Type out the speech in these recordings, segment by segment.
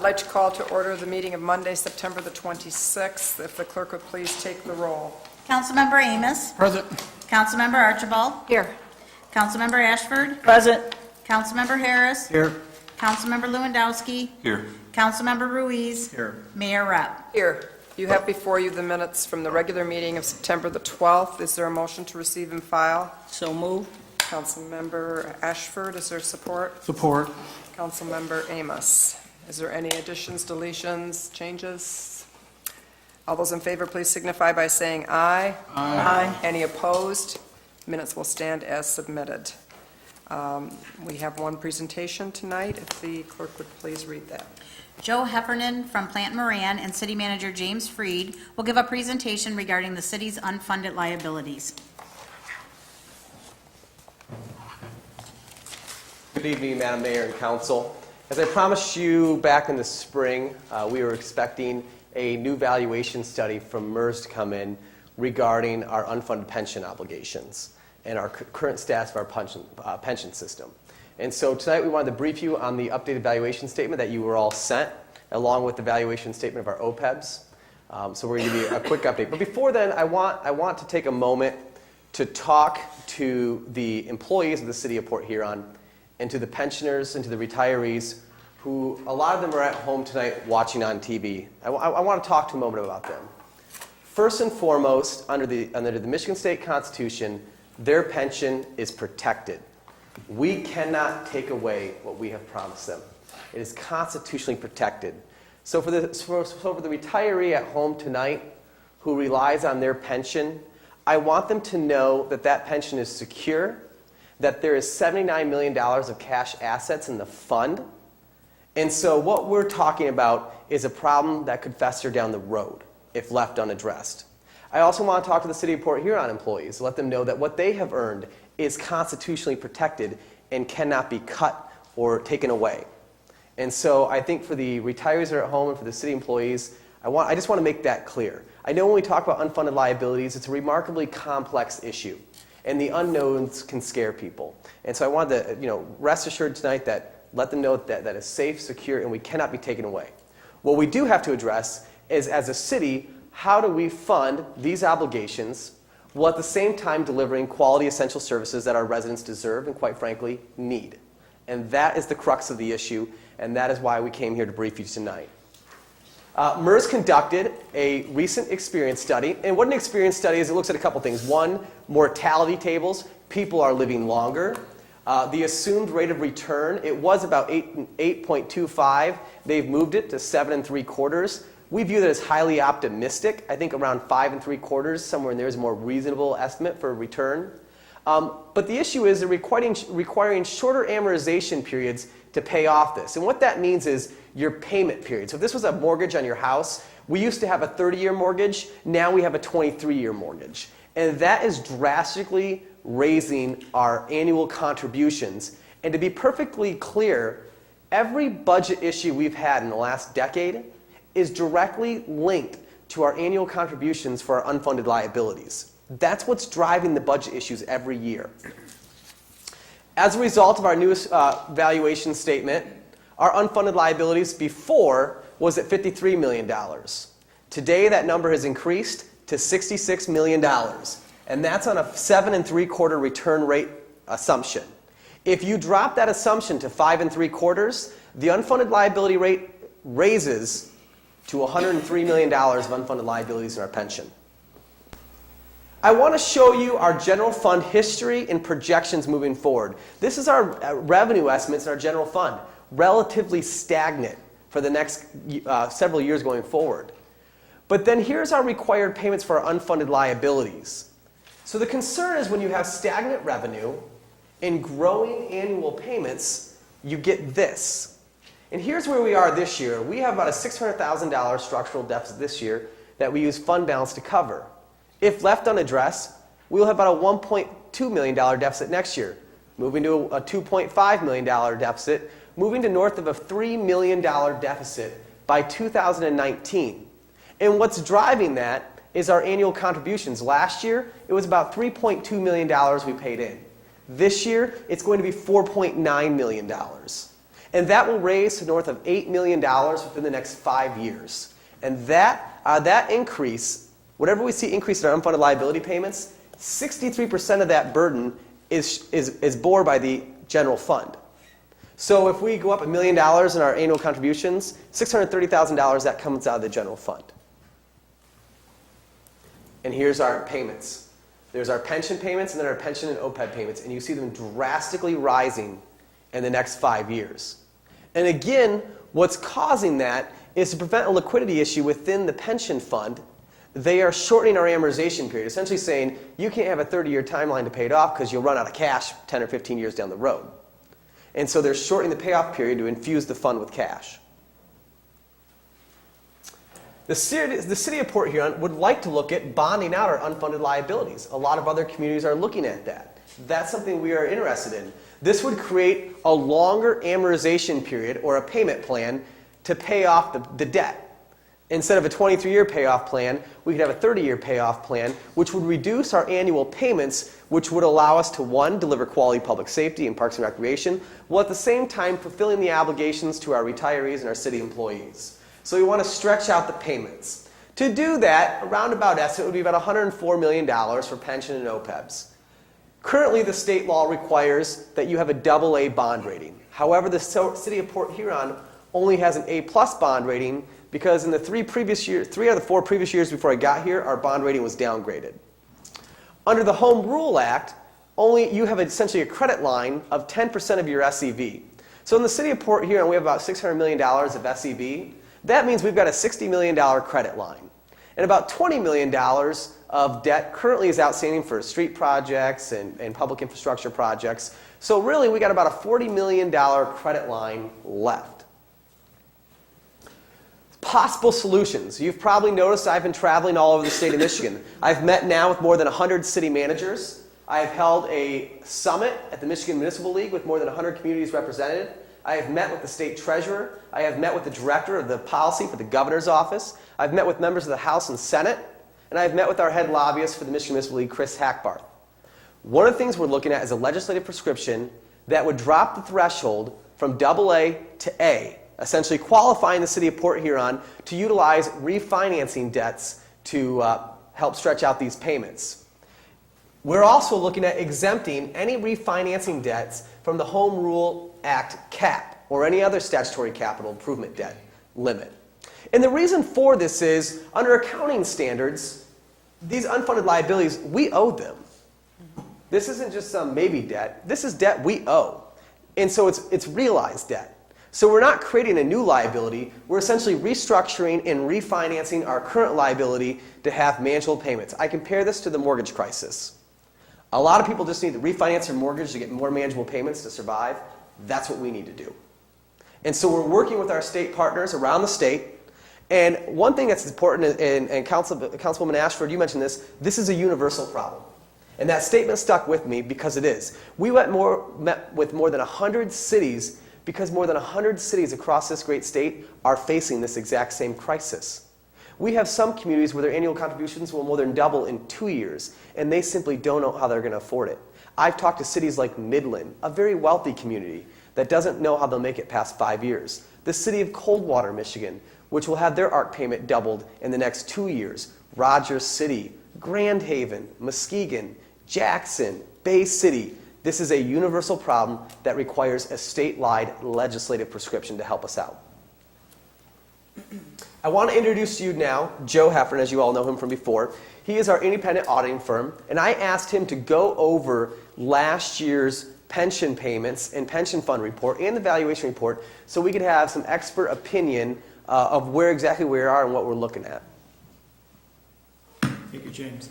like to call to order the meeting of Monday, September the 26th. If the clerk would please take the roll. Councilmember Amos. Present. Councilmember Archibald. Here. Councilmember Ashford. Present. Councilmember Harris. Here. Councilmember Lewandowski. Here. Councilmember Ruiz. Here. Mayor Rapp. Here. You have before you the minutes from the regular meeting of September the 12th. Is there a motion to receive and file? So moved. Councilmember Ashford, is there support? Support. Councilmember Amos. Is there any additions, deletions, changes? All those in favor, please signify by saying aye. Aye. Any opposed? Minutes will stand as submitted. We have one presentation tonight. If the clerk would please read that. Joe Heffernan from Plant Moran and City Manager James Freed will give a presentation regarding the city's unfunded liabilities. Good evening, Madam Mayor and Council. As I promised you back in the spring, we were expecting a new valuation study from MERS to come in regarding our unfunded pension obligations and our current status of our pension system. And so tonight we wanted to brief you on the updated valuation statement that you were all sent, along with the valuation statement of our OPEBs. So we're going to give you a quick update. But before then, I want to take a moment to talk to the employees of the City of Port Huron and to the pensioners and to the retirees who, a lot of them are at home tonight watching on TV. I want to talk to a moment about them. First and foremost, under the Michigan State Constitution, their pension is protected. We cannot take away what we have promised them. It is constitutionally protected. So for the retiree at home tonight who relies on their pension, I want them to know that that pension is secure, that there is $79 million of cash assets in the fund. And so what we're talking about is a problem that could fester down the road if left unaddressed. I also want to talk to the City of Port Huron employees, let them know that what they have earned is constitutionally protected and cannot be cut or taken away. And so I think for the retirees that are at home and for the city employees, I just want to make that clear. I know when we talk about unfunded liabilities, it's a remarkably complex issue, and the unknowns can scare people. And so I wanted to, rest assured tonight that let them know that is safe, secure, and we cannot be taken away. What we do have to address is, as a city, how do we fund these obligations while at the same time delivering quality essential services that our residents deserve and, quite frankly, need. And that is the crux of the issue, and that is why we came here to brief you tonight. MERS conducted a recent experience study, and what an experience study is, it looks at a couple things. One, mortality tables. People are living longer. The assumed rate of return, it was about 8.25. They've moved it to 7 3/4. We view that as highly optimistic. I think around 5 3/4, somewhere in there is a more reasonable estimate for return. But the issue is they're requiring shorter amortization periods to pay off this. And what that means is your payment period. So if this was a mortgage on your house, we used to have a 30-year mortgage. Now we have a 23-year mortgage. And that is drastically raising our annual contributions. And to be perfectly clear, every budget issue we've had in the last decade is directly linked to our annual contributions for our unfunded liabilities. That's what's driving the budget issues every year. As a result of our newest valuation statement, our unfunded liabilities before was at $53 million. Today, that number has increased to $66 million, and that's on a 7 3/4 return rate assumption. If you drop that assumption to 5 3/4, the unfunded liability rate raises to $103 million of unfunded liabilities in our pension. I want to show you our general fund history and projections moving forward. This is our revenue estimates in our general fund, relatively stagnant for the next several years going forward. But then here's our required payments for our unfunded liabilities. So the concern is when you have stagnant revenue and growing annual payments, you get this. And here's where we are this year. We have about a $600,000 structural deficit this year that we use fund balance to cover. If left unaddressed, we'll have about a $1.2 million deficit next year, moving to a $2.5 million deficit, moving to north of a $3 million deficit by 2019. And what's driving that is our annual contributions. Last year, it was about $3.2 million we paid in. This year, it's going to be $4.9 million. And that will raise to north of $8 million within the next 5 years. And that increase, whatever we see increase in our unfunded liability payments, 63% of that burden is borne by the general fund. So if we go up $1 million in our annual contributions, $630,000, that comes out of the general fund. And here's our payments. There's our pension payments and then our pension and OPEB payments, and you see them drastically rising in the next 5 years. And again, what's causing that is to prevent a liquidity issue within the pension fund. They are shortening our amortization period, essentially saying you can't have a 30-year timeline to pay it off because you'll run out of cash 10 or 15 years down the road. And so they're shortening the payoff period to infuse the fund with cash. The city of Port Huron would like to look at bonding out our unfunded liabilities. A lot of other communities are looking at that. That's something we are interested in. This would create a longer amortization period or a payment plan to pay off the debt. Instead of a 23-year payoff plan, we could have a 30-year payoff plan, which would reduce our annual payments, which would allow us to, one, deliver quality public safety and parks and recreation, while at the same time fulfilling the obligations to our retirees and our city employees. So we want to stretch out the payments. To do that, a roundabout estimate would be about $104 million for pension and OPEBs. Currently, the state law requires that you have a AA bond rating. However, the city of Port Huron only has an A+ bond rating because in the 3 out of the 4 previous years before I got here, our bond rating was downgraded. Under the Home Rule Act, you have essentially a credit line of 10% of your SEV. So in the city of Port Huron, we have about $600 million of SEV. That means we've got a $60 million credit line. And about $20 million of debt currently is outstanding for street projects and public infrastructure projects. So really, we got about a $40 million credit line left. Possible solutions. You've probably noticed I've been traveling all over the state of Michigan. I've met now with more than 100 city managers. I've held a summit at the Michigan Municipal League with more than 100 communities represented. I have met with the state treasurer. I have met with the director of the policy for the governor's office. I've met with members of the House and Senate. And I've met with our head lobbyist for the Michigan Municipal League, Chris Hackbarth. One of the things we're looking at is a legislative prescription that would drop the threshold from AA to A, essentially qualifying the city of Port Huron to utilize refinancing debts to help stretch out these payments. We're also looking at exempting any refinancing debts from the Home Rule Act cap or any other statutory capital improvement debt limit. And the reason for this is, under accounting standards, these unfunded liabilities, we owe them. This isn't just some maybe debt. This is debt we owe. And so it's realized debt. So we're not creating a new liability. We're essentially restructuring and refinancing our current liability to have manageable payments. I compare this to the mortgage crisis. A lot of people just need to refinance their mortgage to get more manageable payments to survive. That's what we need to do. And so we're working with our state partners around the state. And one thing that's important, and Councilwoman Ashford, you mentioned this is a universal problem. And that statement stuck with me because it is. We met with more than 100 cities because more than 100 cities across this great state are facing this exact same crisis. We have some communities where their annual contributions will more than double in 2 years, and they simply don't know how they're going to afford it. I've talked to cities like Midland, a very wealthy community that doesn't know how they'll make it past 5 years. The city of Coldwater, Michigan, which will have their ARC payment doubled in the next 2 years. Rogers City, Grand Haven, Muskegon, Jackson, Bay City. This is a universal problem that requires a statewide legislative prescription to help us out. I want to introduce to you now Joe Heffern, as you all know him from before. He is our independent auditing firm, and I asked him to go over last year's pension payments and pension fund report and the valuation report so we could have some expert opinion of where exactly we are and what we're looking at. Thank you, James.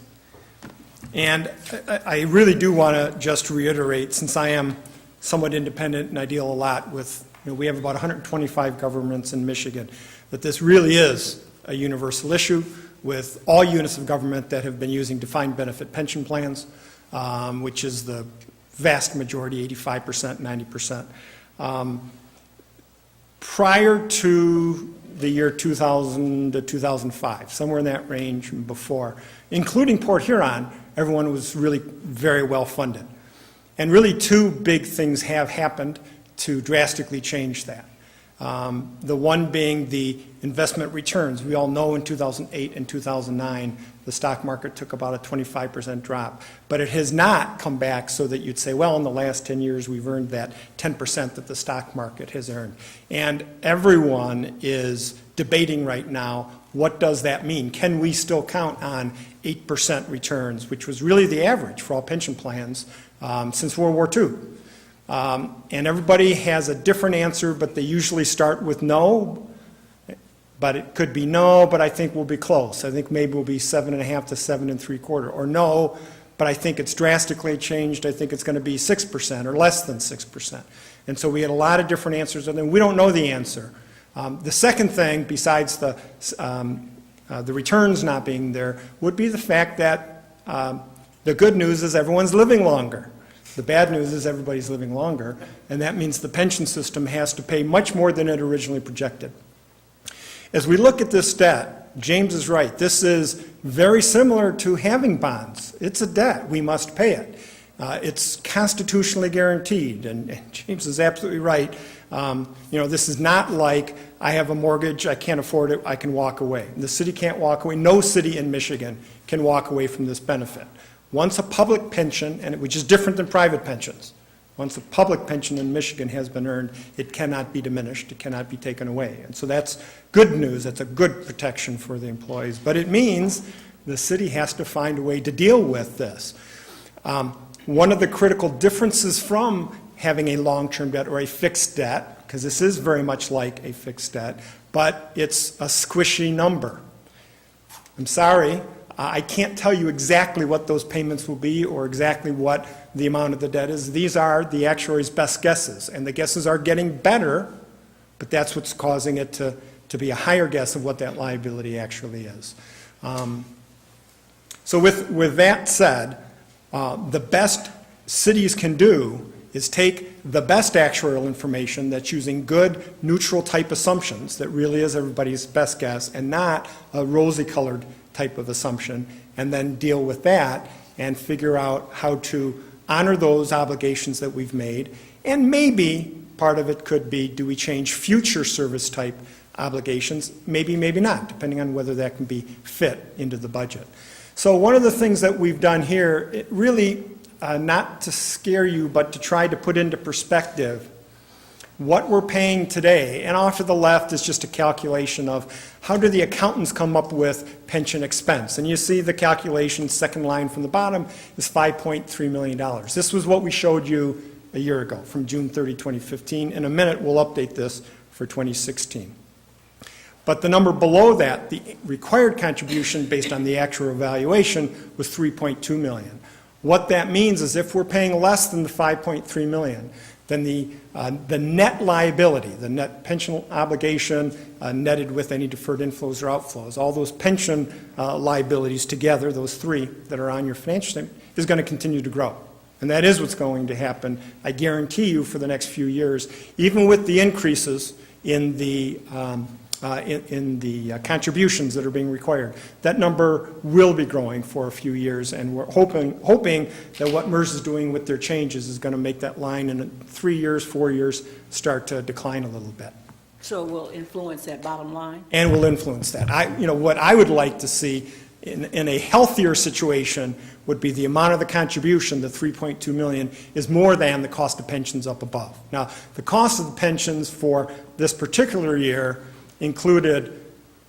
And I really do want to just reiterate, since I am somewhat independent and I deal a lot with, we have about 125 governments in Michigan, that this really is a universal issue with all units of government that have been using defined benefit pension plans, which is the vast majority, 85%, 90%. Prior to the year 2000 to 2005, somewhere in that range before, including Port Huron, everyone was really very well funded. And really 2 big things have happened to drastically change that. The one being the investment returns. We all know in 2008 and 2009, the stock market took about a 25% drop. But it has not come back so that you'd say, well, in the last 10 years, we've earned that 10% that the stock market has earned. And everyone is debating right now, what does that mean? Can we still count on 8% returns, which was really the average for all pension plans since World War II? And everybody has a different answer, but they usually start with no. But it could be no, but I think we'll be close. I think maybe we'll be 7.5 to 7.75, or no, but I think it's drastically changed. I think it's going to be 6% or less than 6%. And so we had a lot of different answers, and then we don't know the answer. The second thing, besides the returns not being there, would be the fact that the good news is everyone's living longer. The bad news is everybody's living longer, and that means the pension system has to pay much more than it originally projected. As we look at this debt, James is right. This is very similar to having bonds. It's a debt. We must pay it. It's constitutionally guaranteed, and James is absolutely right. This is not like I have a mortgage, I can't afford it, I can walk away. The city can't walk away. No city in Michigan can walk away from this benefit. Once a public pension, which is different than private pensions, once a public pension in Michigan has been earned, it cannot be diminished, it cannot be taken away. And so that's good news, that's a good protection for the employees. But it means the city has to find a way to deal with this. One of the critical differences from having a long-term debt or a fixed debt, because this is very much like a fixed debt, but it's a squishy number. I'm sorry, I can't tell you exactly what those payments will be or exactly what the amount of the debt is. These are the actuary's best guesses, and the guesses are getting better, but that's what's causing it to be a higher guess of what that liability actually is. So with that said, the best cities can do is take the best actuarial information that's using good neutral type assumptions that really is everybody's best guess and not a rosy colored type of assumption, and then deal with that and figure out how to honor those obligations that we've made. And maybe part of it could be, do we change future service type obligations? Maybe, maybe not, depending on whether that can be fit into the budget. So one of the things that we've done here, it really, not to scare you, but to try to put into perspective what we're paying today. And off to the left is just a calculation of how do the accountants come up with pension expense. And you see the calculation, second line from the bottom, is $5.3 million. This was what we showed you a year ago, from June 30, 2015. In a minute, we'll update this for 2016. But the number below that, the required contribution based on the actual evaluation, was $3.2 million. What that means is if we're paying less than the $5.3 million, then the net liability, the net pension obligation netted with any deferred inflows or outflows, all those pension liabilities together, those three that are on your financial statement, is going to continue to grow. And that is what's going to happen, I guarantee you, for the next few years, even with the increases in the contributions that are being required. That number will be growing for a few years, and we're hoping that what MERS is doing with their changes is going to make that line in 3 years, 4 years start to decline a little bit. So we'll influence that bottom line? And will influence that. What I would like to see in a healthier situation would be the amount of the contribution, the $3.2 million, is more than the cost of pensions up above. Now, the cost of the pensions for this particular year included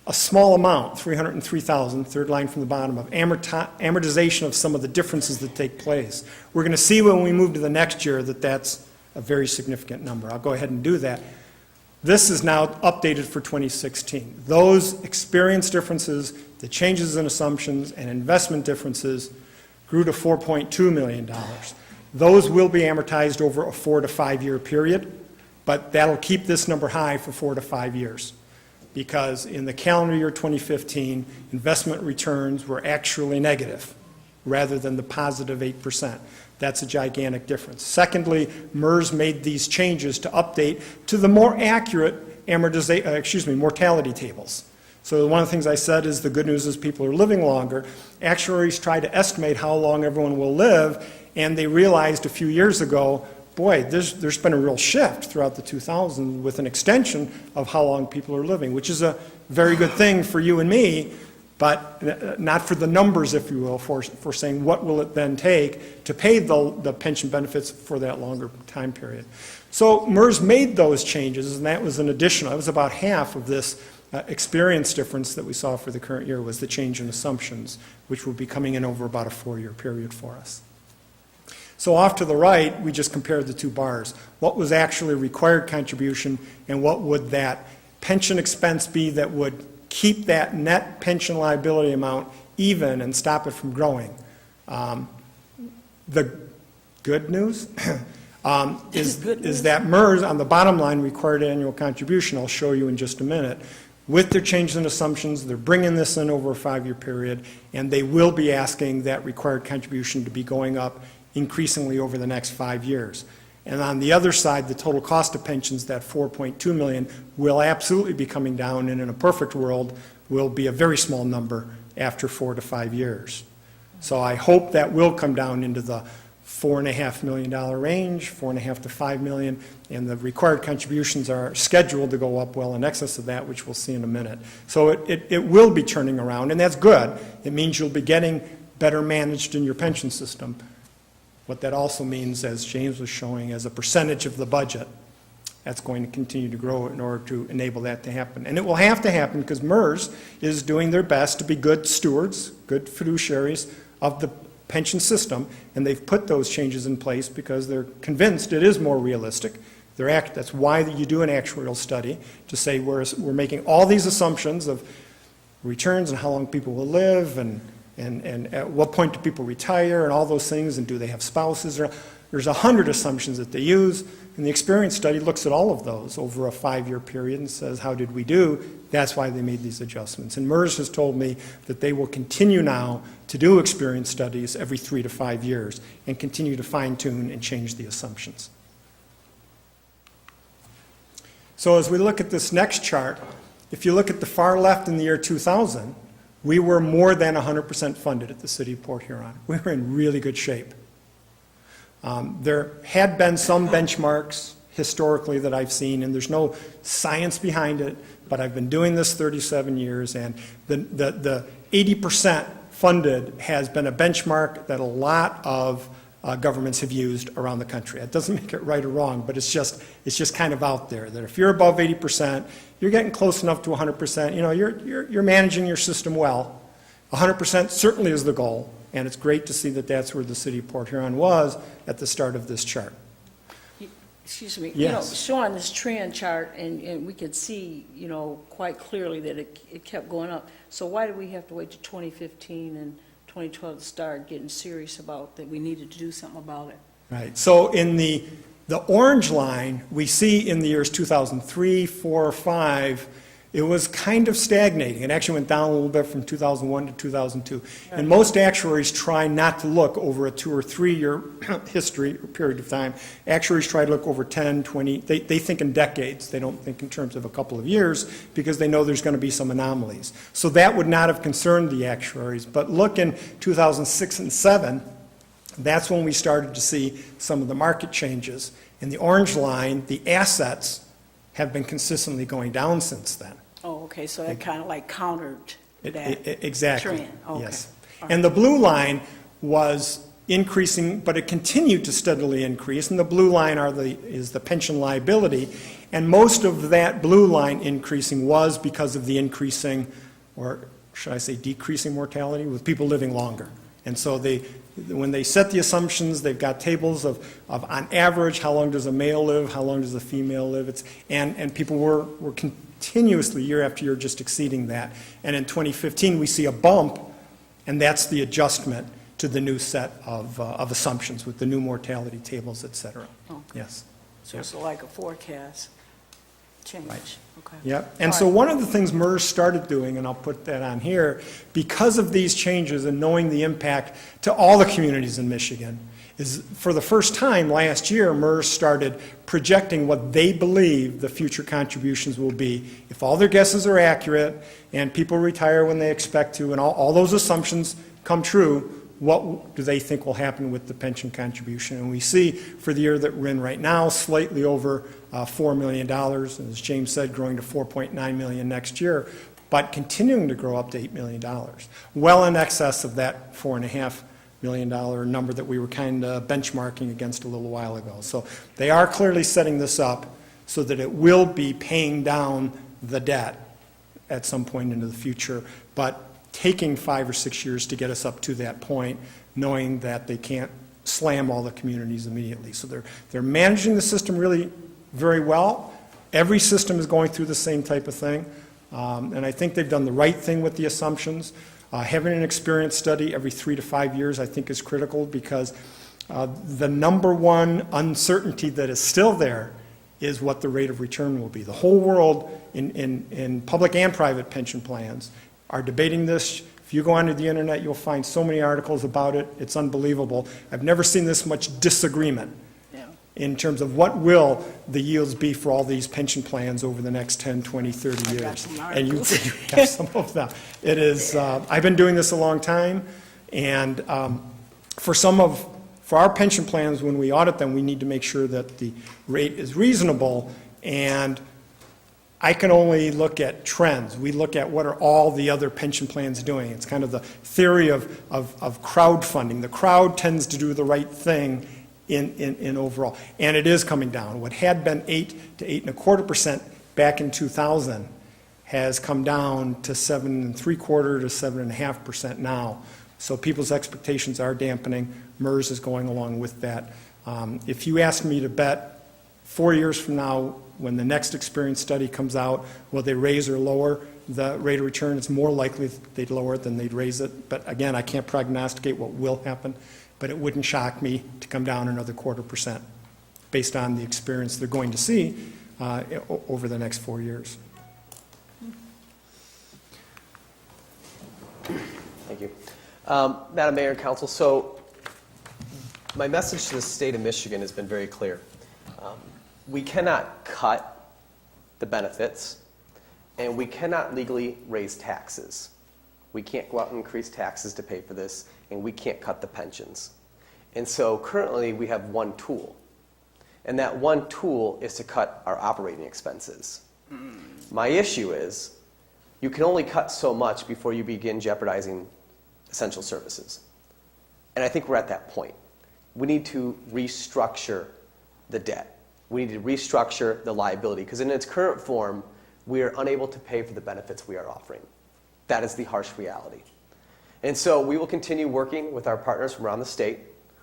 a small amount, $303,000, third line from the bottom, of amortization of some of the differences that take place. We're going to see when we move to the next year that that's a very significant number. I'll go ahead and do that. This is now updated for 2016. Those experience differences, the changes in assumptions, and investment differences grew to $4.2 million. Those will be amortized over a 4 to 5 year period, but that'll keep this number high for 4 to 5 years. Because in the calendar year 2015, investment returns were actually negative rather than the positive 8%. That's a gigantic difference. Secondly, MERS made these changes to update to the more accurate mortality tables. So one of the things I said is the good news is people are living longer. Actuaries try to estimate how long everyone will live, and they realized a few years ago boy, there's been a real shift throughout the 2000s with an extension of how long people are living, which is a very good thing for you and me, but not for the numbers, if you will, for saying what will it then take to pay the pension benefits for that longer time period. So MERS made those changes, and that was an additional, that was about half of this experience difference that we saw for the current year was the change in assumptions, which will be coming in over about a 4-year period for us. So off to the right, we just compared the two bars. What was actually required contribution, and what would that pension expense be that would keep that net pension liability amount even and stop it from growing? The good news is that MERS, on the bottom line, required annual contribution, I'll show you in just a minute, with their changes in assumptions, they're bringing this in over a 5-year period, and they will be asking that required contribution to be going up increasingly over the next 5 years. And on the other side, the total cost of pensions, that $4.2 million, will absolutely be coming down, and in a perfect world, will be a very small number after 4 to 5 years. So I hope that will come down into the $4.5 million range, $4.5 to $5 million, and the required contributions are scheduled to go up well in excess of that, which we'll see in a minute. So it will be turning around, and that's good. It means you'll be getting better managed in your pension system. What that also means, as James was showing, as a percentage of the budget, that's going to continue to grow in order to enable that to happen. And it will have to happen because MERS is doing their best to be good stewards, good fiduciaries of the pension system, and they've put those changes in place because they're convinced it is more realistic. That's why you do an actuarial study, to say we're making all these assumptions of returns and how long people will live and at what point do people retire and all those things, and do they have spouses? There's 100 assumptions that they use, and the experience study looks at all of those over a 5-year period and says, how did we do? That's why they made these adjustments. And MERS has told me that they will continue now to do experience studies every 3 to 5 years and continue to fine-tune and change the assumptions. So as we look at this next chart, if you look at the far left in the year 2000, we were more than 100% funded at the City of Port Huron. We were in really good shape. There had been some benchmarks historically that I've seen, and there's no science behind it, but I've been doing this 37 years, and the 80% funded has been a benchmark that a lot of governments have used around the country. It doesn't make it right or wrong, but it's just kind of out there, that if you're above 80%, you're getting close enough to 100%, you're managing your system well. 100% certainly is the goal, and it's great to see that that's where the City of Port Huron was at the start of this chart. Excuse me. Yes. Showing this trend chart, and we could see, quite clearly that it kept going up. So why did we have to wait to 2015 and 2012 to start getting serious about that we needed to do something about it? Right. So in the orange line, we see in the years 2003, 4, 5, it was kind of stagnating. It actually went down a little bit from 2001 to 2002. Right. And most actuaries try not to look over a 2 or 3 year history or period of time. Actuaries try to look over 10, 20. They think in decades. They don't think in terms of a couple of years because they know there's going to be some anomalies. So that would not have concerned the actuaries. But look in 2006 and 7, that's when we started to see some of the market changes. In the orange line, the assets have been consistently going down since then. Oh, okay, so that kind of like countered that exactly. trend. Okay. Yes. All right. And the blue line was increasing, but it continued to steadily increase, and the blue line is the pension liability, and most of that blue line increasing was because of the increasing, or should I say decreasing mortality, with people living longer. And so when they set the assumptions, they've got tables of on average, how long does a male live, how long does a female live, and people were continuously, year after year, just exceeding that. And in 2015, we see a bump, and that's the adjustment to the new set of assumptions with the new mortality tables, et cetera. Okay. Yes. So it's like a forecast change. Right. Okay. Yep. And All so right. one of the things MERS started doing, and I'll put that on here, because of these changes and knowing the impact to all the communities in Michigan, is for the first time last year, MERS started projecting what they believe the future contributions will be. If all their guesses are accurate and people retire when they expect to and all those assumptions come true, what do they think will happen with the pension contribution. And we see for the year that we're in right now, slightly over $4 million, and as James said, growing to $4.9 million next year, but continuing to grow up to $8 million, well in excess of that $4.5 million number that we were kind of benchmarking against a little while ago. So they are clearly setting this up so that it will be paying down the debt at some point into the future, but taking 5 or 6 years to get us up to that point, knowing that they can't slam all the communities immediately. So they're managing the system really very well. Every system is going through the same type of thing, and I think they've done the right thing with the assumptions. Having an experience study every 3 to 5 years, I think, is critical, because the number one uncertainty that is still there is what the rate of return will be. The whole world in public and private pension plans are debating this. If you go onto the internet, you'll find so many articles about it. It's unbelievable. I've never seen this much disagreement in terms of what will the yields be for all these pension plans over the next 10, 20, 30 years. And you have some of them. It is, I've been doing this a long time, and for our pension plans, when we audit them, we need to make sure that the rate is reasonable, and I can only look at trends. We look at what are all the other pension plans doing. It's kind of the theory of crowdfunding. The crowd tends to do the right thing in overall, and it is coming down. What had been 8 to 8.25% back in 2000 has come down to 7.75% to 7.5% now. So people's expectations are dampening. MERS is going along with that. If you asked me to bet 4 years from now, when the next experience study comes out, will they raise or lower the rate of return? It's more likely they'd lower it than they'd raise it. But again, I can't prognosticate what will happen, but it wouldn't shock me to come down another 0.25% based on the experience they're going to see over the next 4 years. Thank you. Madam Mayor and Council, so my message to the state of Michigan has been very clear. We cannot cut the benefits, and we cannot legally raise taxes. We can't go out and increase taxes to pay for this, and we can't cut the pensions. And so currently we have one tool, and that one tool is to cut our operating expenses. My issue is you can only cut so much before you begin jeopardizing essential services. And I think we're at that point. We need to restructure the debt. We need to restructure the liability, because in its current form, we are unable to pay for the benefits we are offering. That is the harsh reality. And so we will continue working with our partners from around the state,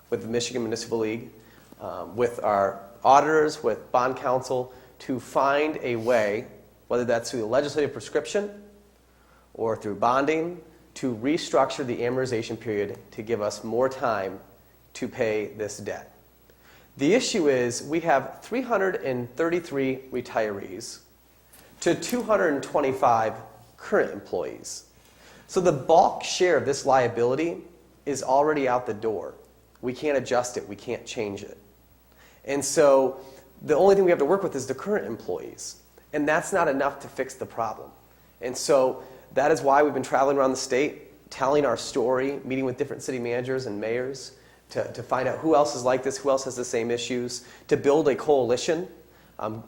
with the Michigan Municipal League, with our auditors, with bond counsel, to find a way, whether that's through the legislative prescription or through bonding, to restructure the amortization period to give us more time to pay this debt. The issue is we have 333 retirees to 225 current employees. So the bulk share of this liability is already out the door. We can't adjust it. We can't change it. And so the only thing we have to work with is the current employees. And that's not enough to fix the problem. And so that is why we've been traveling around the state, telling our story, meeting with different city managers and mayors to find out who else is like this, who else has the same issues, to build a coalition.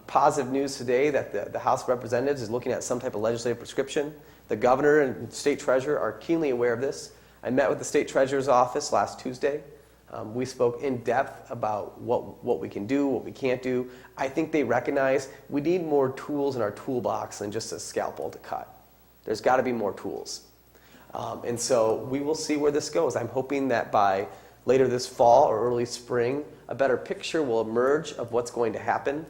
Positive news today that the House of Representatives is looking at some type of legislative prescription. The governor and state treasurer are keenly aware of this. I met with the state treasurer's office last Tuesday. We spoke in depth about what we can do, what we can't do. I think they recognize we need more tools in our toolbox than just a scalpel to cut. There's got to be more tools. And so we will see where this goes. I'm hoping that by later this fall or early spring, a better picture will emerge of what's going to happen.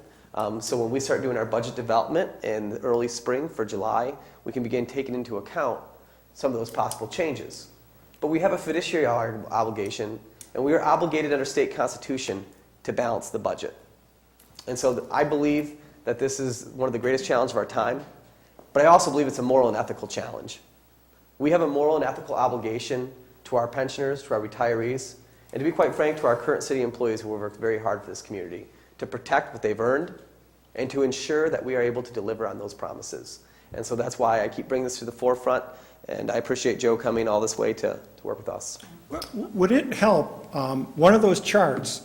So when we start doing our budget development in the early spring for July, we can begin taking into account some of those possible changes. But we have a fiduciary obligation, and we are obligated under state constitution to balance the budget. And so I believe that this is one of the greatest challenges of our time, but I also believe it's a moral and ethical challenge. We have a moral and ethical obligation to our pensioners, to our retirees, and to be quite frank, to our current city employees who have worked very hard for this community, to protect what they've earned and to ensure that we are able to deliver on those promises. And so that's why I keep bringing this to the forefront. And I appreciate Joe coming all this way to work with us. Would it help, one of those charts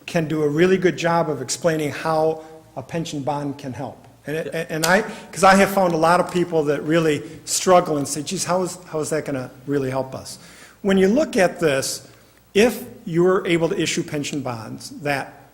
can do a really good job of explaining how a pension bond can help. Because I have found a lot of people that really struggle and say, geez, how is that going to really help us? When you look at this, if you were able to issue pension bonds, that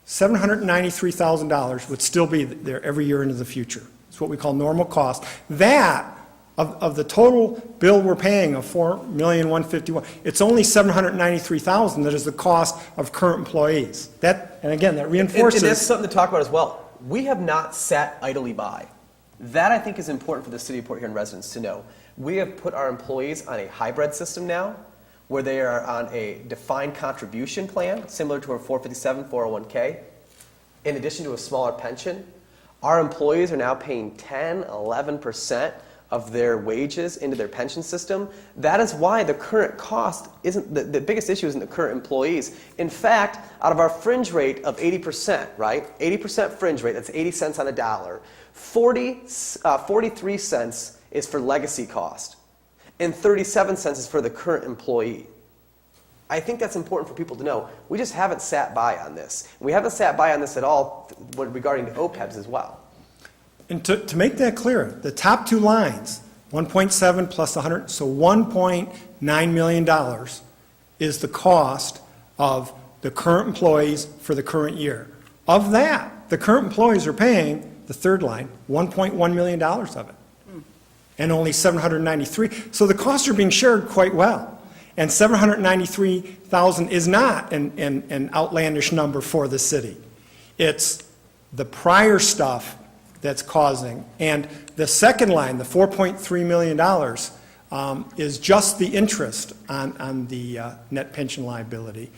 $793,000 would still be there every year into the future. It's what we call normal cost. That, of the total bill we're paying of $4,151,000, it's only $793,000 that is the cost of current employees. That, and again, that reinforces. And that's something to talk about as well. We have not sat idly by. That, I think, is important for the city of Port Huron residents to know. We have put our employees on a hybrid system now, where they are on a defined contribution plan, similar to our 457, 401k. In addition to a smaller pension, our employees are now paying 10, 11% of their wages into their pension system. That is why the current cost isn't, the biggest issue isn't the current employees. In fact, out of our fringe rate of 80%, right? 80% fringe rate, that's 80 cents on a dollar. 43 cents is for legacy cost, and 37 cents is for the current employee. I think that's important for people to know. We just haven't sat by on this. We haven't sat by on this at all regarding the OPEBs as well. And to make that clear, the top two lines, 1.7 plus 100, so $1.9 million is the cost of the current employees for the current year. Of that, the current employees are paying, the third line, $1.1 million of it, and only $793,000. So the costs are being shared quite well. And $793,000 is not an outlandish number for the city. It's the prior stuff that's causing. And the second line, the $4.3 million, is just the interest on the net pension liability.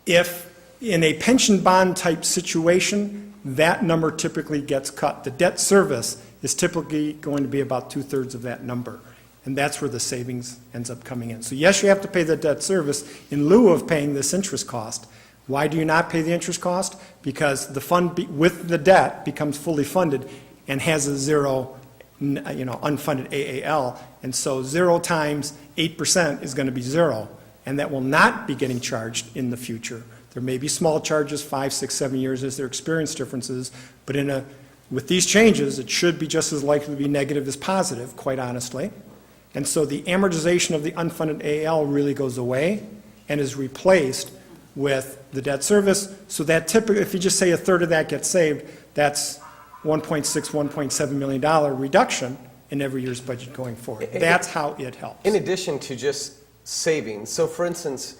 If in a pension bond type situation, that number typically gets cut. The debt service is typically going to be about 2/3 of that number. And that's where the savings ends up coming in. So yes, you have to pay the debt service in lieu of paying this interest cost. Why do you not pay the interest cost? Because the fund with the debt becomes fully funded and has a zero, unfunded AAL. And so 0 times 8% is going to be 0. And that will not be getting charged in the future. There may be small charges, 5, 6, 7 years as their experience differences. But with these changes, it should be just as likely to be negative as positive, quite honestly. And so the amortization of the unfunded AAL really goes away and is replaced with the debt service. So that typically, if you just say 1/3 of that gets saved, that's $1.6, $1.7 million reduction in every year's budget going forward. That's how it helps. In addition to just savings, so for instance,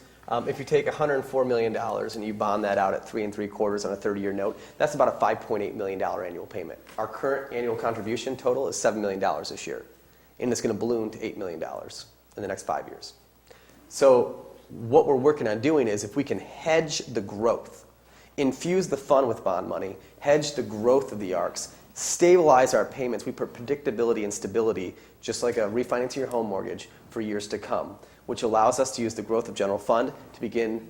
if you take $104 million and you bond that out at 3 3/4 on a 30-year note, that's about a $5.8 million annual payment. Our current annual contribution total is $7 million this year, and it's going to balloon to $8 million in the next 5 years. So what we're working on doing is if we can hedge the growth, infuse the fund with bond money, hedge the growth of the ARCs, stabilize our payments, we put predictability and stability, just like a refinancing your home mortgage, for years to come, which allows us to use the growth of general fund to begin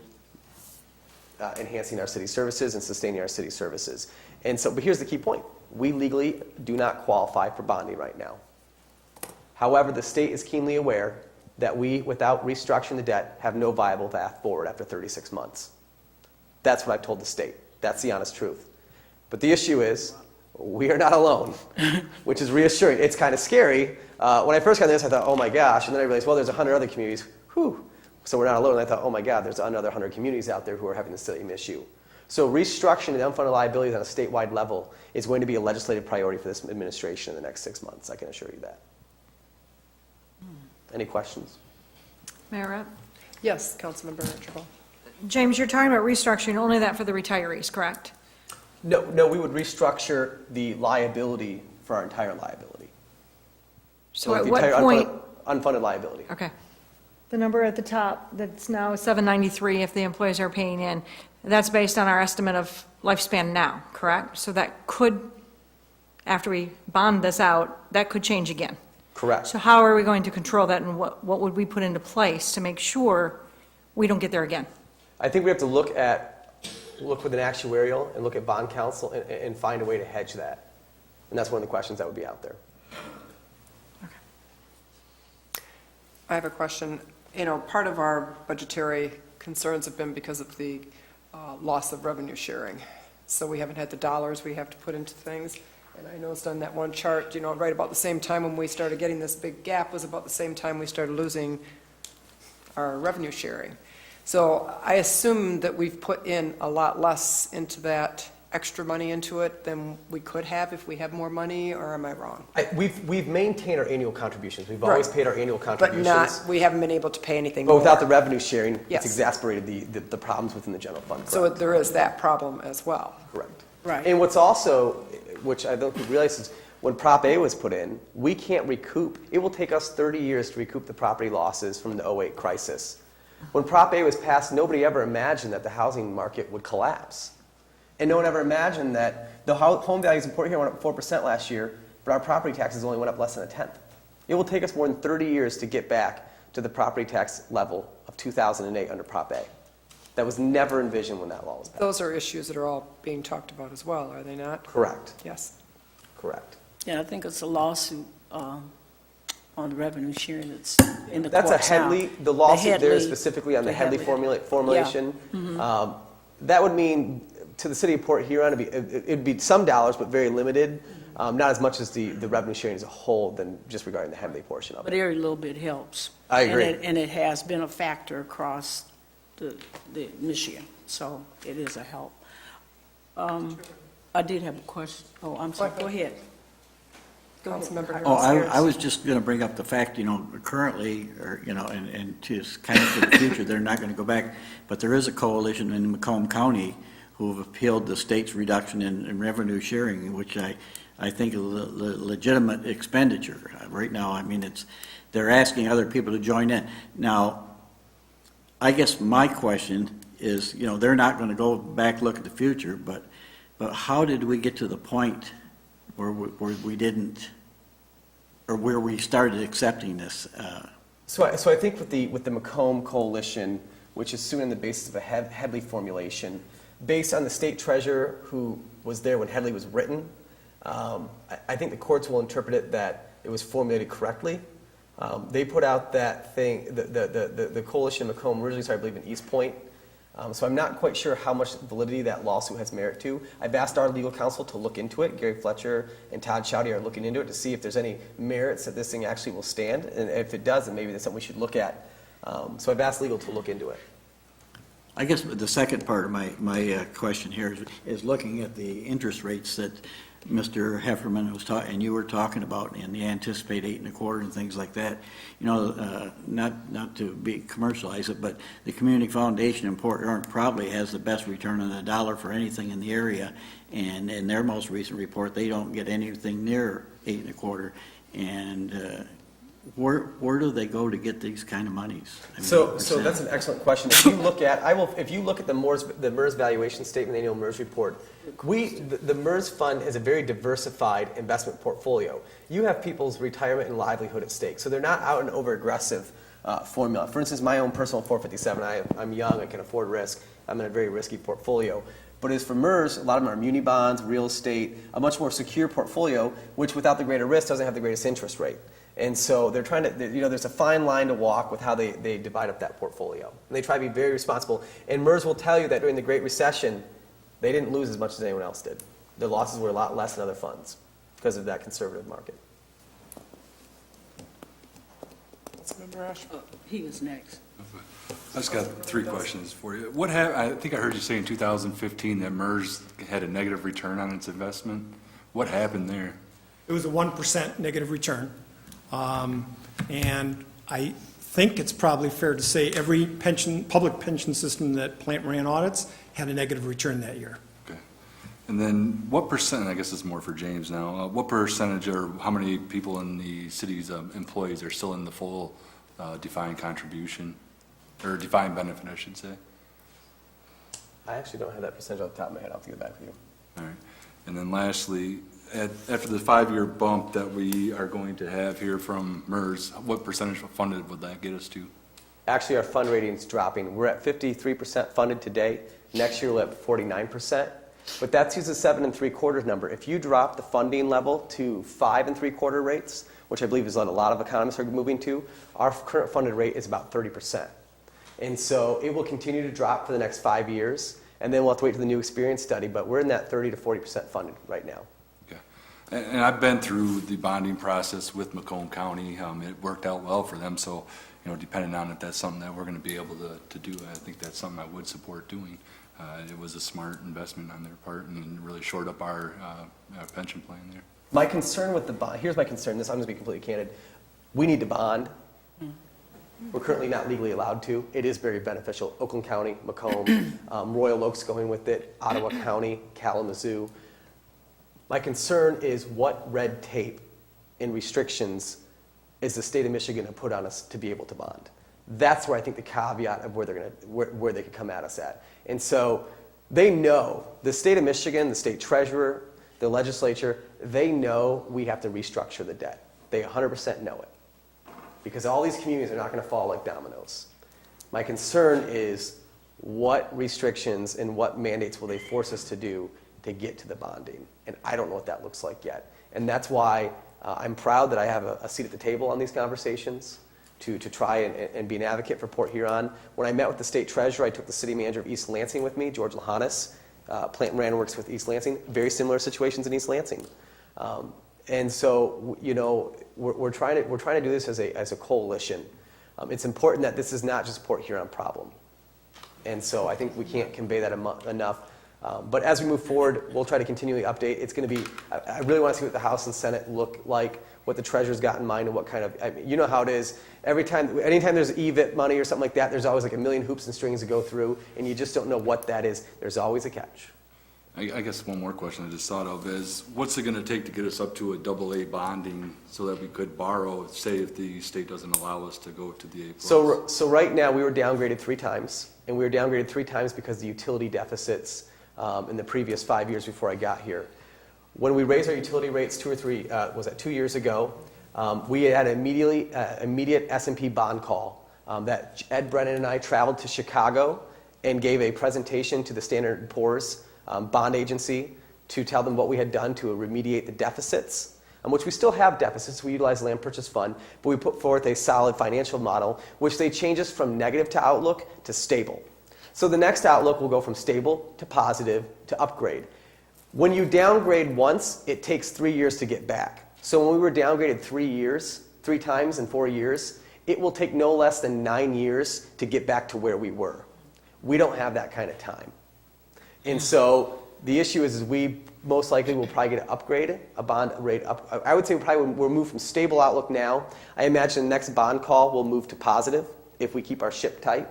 enhancing our city services and sustaining our city services. And so, but here's the key point. We legally do not qualify for bonding right now. However, the state is keenly aware that we, without restructuring the debt, have no viable path forward after 36 months. That's what I've told the state. That's the honest truth. But the issue is, we are not alone, which is reassuring. It's kind of scary. When I first got this, I thought, oh my gosh, and then I realized, well, there's 100 other communities. Whew. So we're not alone. And I thought, oh my God, there's another 100 communities out there who are having the same issue. So restructuring the unfunded liabilities on a statewide level is going to be a legislative priority for this administration in the next 6 months. I can assure you that. Any questions? Mayor Rapp? Yes, Councilmember Archibald. James, you're talking about restructuring only that for the retirees, correct? No, we would restructure the liability for our entire liability. So like at the what entire point? unfunded liability. Okay. The number at the top that's now $793 if the employees are paying in, that's based on our estimate of lifespan now, correct? So that could, after we bond this out, that could change again. Correct. So how are we going to control that, and what would we put into place to make sure we don't get there again? I think we have to look with an actuarial and look at bond counsel and find a way to hedge that. And that's one of the questions that would be out there. I have a question. Part of our budgetary concerns have been because of the loss of revenue sharing. So we haven't had the dollars we have to put into things. And I noticed on that one chart, right about the same time when we started getting this big gap was about the same time we started losing our revenue sharing. So I assume that we've put in a lot less into that extra money into it than we could have if we have more money, or am I wrong? We've maintained our annual contributions. We've always Right. paid our annual But contributions. we haven't been able to pay anything But more. without the revenue sharing, Yes. it's exacerbated the problems within the general fund. So Correct. there is that problem as well. Correct. Right. And what's also, which I don't think realize is, when Prop A was put in, we can't recoup. It will take us 30 years to recoup the property losses from the '08 crisis. When Prop A was passed, nobody ever imagined that the housing market would collapse. And no one ever imagined that the home values in Port Huron went up 4% last year, but our property taxes only went up less than a tenth. It will take us more than 30 years to get back to the property tax level of 2008 under Prop A. That was never envisioned when that law was passed. Those are issues that are all being talked about as well, are they not? Correct. Yes. Correct. Yeah, I think it's a lawsuit on the revenue sharing that's in the That's a courts now. Headley, the lawsuit there is Headley- specifically on the the Headley Headley. formulation. That would mean, to the city of Port Huron, it'd be some dollars, but very limited, not as much as the revenue sharing as a whole than just regarding the Headley portion of But it. every little bit helps. I agree. And it has been a factor across the Michigan, so it is a help. I did have a question. Oh, I'm sorry, go ahead. Go ahead. Councilmember Oh, Harris. I was just going to bring up the fact, currently, or, and to kind of for the future, they're not going to go back, but there is a coalition in Macomb County who have appealed the state's reduction in revenue sharing, which I think is a legitimate expenditure. Right now, I mean, they're asking other people to join in. Now, I guess my question is, they're not going to go back, look at the future, but how did we get to the point where we didn't, or where we started accepting this? So I think with the Macomb Coalition, which is suing on the basis of a Headley formulation, based on the state treasurer who was there when Headley was written, I think the courts will interpret it that it was formulated correctly. They put out that thing, the coalition Macomb originally started, I believe, in East Point. So I'm not quite sure how much validity that lawsuit has merit to. I've asked our legal counsel to look into it. Gary Fletcher and Todd Chowdy are looking into it to see if there's any merits that this thing actually will stand. And if it does, then maybe that's something we should look at. So I've asked legal to look into it. I guess the second part of my question here is looking at the interest rates that Mr. Hefferman was talking, and you were talking about, and you anticipate 8.25% and things like that. Not to commercialize it, but the Community Foundation in Port Huron probably has the best return on the dollar for anything in the area. And in their most recent report, they don't get anything near 8.25%. And where do they go to get these kind of monies? I mean, So that's an excellent question. If you look at, if you look at the MERS valuation statement, the annual MERS report, the MERS fund has a very diversified investment portfolio. You have people's retirement and livelihood at stake, so they're not out and over aggressive formula. For instance, my own personal 457, I'm young, I can afford risk, I'm in a very risky portfolio. But as for MERS, a lot of them are muni bonds, real estate, a much more secure portfolio, which without the greater risk doesn't have the greatest interest rate. And so they're trying to, there's a fine line to walk with how they divide up that portfolio. And they try to be very responsible. And MERS will tell you that during the Great Recession, they didn't lose as much as anyone else did. Their losses were a lot less than other funds because of that conservative market. Councilmember Ash. He was next. I just got three questions for you. I think I heard you say in 2015 that MERS had a negative return on its investment. What happened there? It was a 1% negative return. And I think it's probably fair to say every public pension system that Plant Moran audits had a negative return that year. Okay. And then what percent, I guess it's more for James now, what percentage or how many people in the city's employees are still in the full defined contribution, or defined benefit, I should say? I actually don't have that percentage off the top of my head. I'll have to get back to you. All right. And then lastly, after the 5-year bump that we are going to have here from MERS, what percentage funded would that get us to? Actually, our fund rating's dropping. We're at 53% funded today. Next year, we'll have 49%. But that's used a 7 3/4 number. If you drop the funding level to 5 3/4 rates, which I believe is what a lot of economists are moving to, our current funded rate is about 30%. And so it will continue to drop for the next 5 years, and then we'll have to wait for the new experience study, but we're in that 30 to 40% funded right now. Okay. And I've been through the bonding process with Macomb County. It worked out well for them, so, depending on if that's something that we're going to be able to do, I think that's something I would support doing. It was a smart investment on their part and really shored up our pension plan there. My concern with the bond, here's my concern, I'm going to be completely candid. We need to bond. We're currently not legally allowed to. It is very beneficial. Oakland County, Macomb, Royal Oak's going with it, Ottawa County, Kalamazoo. My concern is what red tape and restrictions is the state of Michigan going to put on us to be able to bond. That's where I think the caveat of where they could come at us at. And so they know, the state of Michigan, the state treasurer, the legislature, they know we have to restructure the debt. They 100% know it. Because all these communities are not going to fall like dominoes. My concern is what restrictions and what mandates will they force us to do to get to the bonding? And I don't know what that looks like yet. And that's why I'm proud that I have a seat at the table on these conversations to try and be an advocate for Port Huron. When I met with the state treasurer, I took the city manager of East Lansing with me, George Lahanis. Plant and Moran works with East Lansing. Very similar situations in East Lansing. And so, we're trying to do this as a coalition. It's important that this is not just Port Huron problem. And so I think we can't convey that enough. But as we move forward, we'll try to continually update. It's going to be, I really want to see what the House and Senate look like, what the treasurer's got in mind, and what kind of, you know how it is. Anytime there's EVIT money or something like that, there's always like a million hoops and strings to go through, and you just don't know what that is. There's always a catch. I guess one more question I just thought of is, what's it going to take to get us up to a AA bonding so that we could borrow, say if the state doesn't allow us to go to the A+? So right now we were downgraded 3 times, and we were downgraded 3 times because of the utility deficits in the previous 5 years before I got here. When we raised our utility rates 2 years ago, we had an immediate S&P bond call that Ed Brennan and I traveled to Chicago and gave a presentation to the Standard & Poor's bond agency to tell them what we had done to remediate the deficits, which we still have deficits. We utilize the land purchase fund, but we put forth a solid financial model, which they change us from negative to outlook to stable. So the next outlook will go from stable to positive to upgrade. When you downgrade once, it takes 3 years to get back. So when we were downgraded 3 times in 4 years, it will take no less than 9 years to get back to where we were. We don't have that kind of time. And so the issue is we most likely will probably get an upgrade, a bond rate up. I would say we'll move from stable outlook now. I imagine the next bond call will move to positive if we keep our ship tight.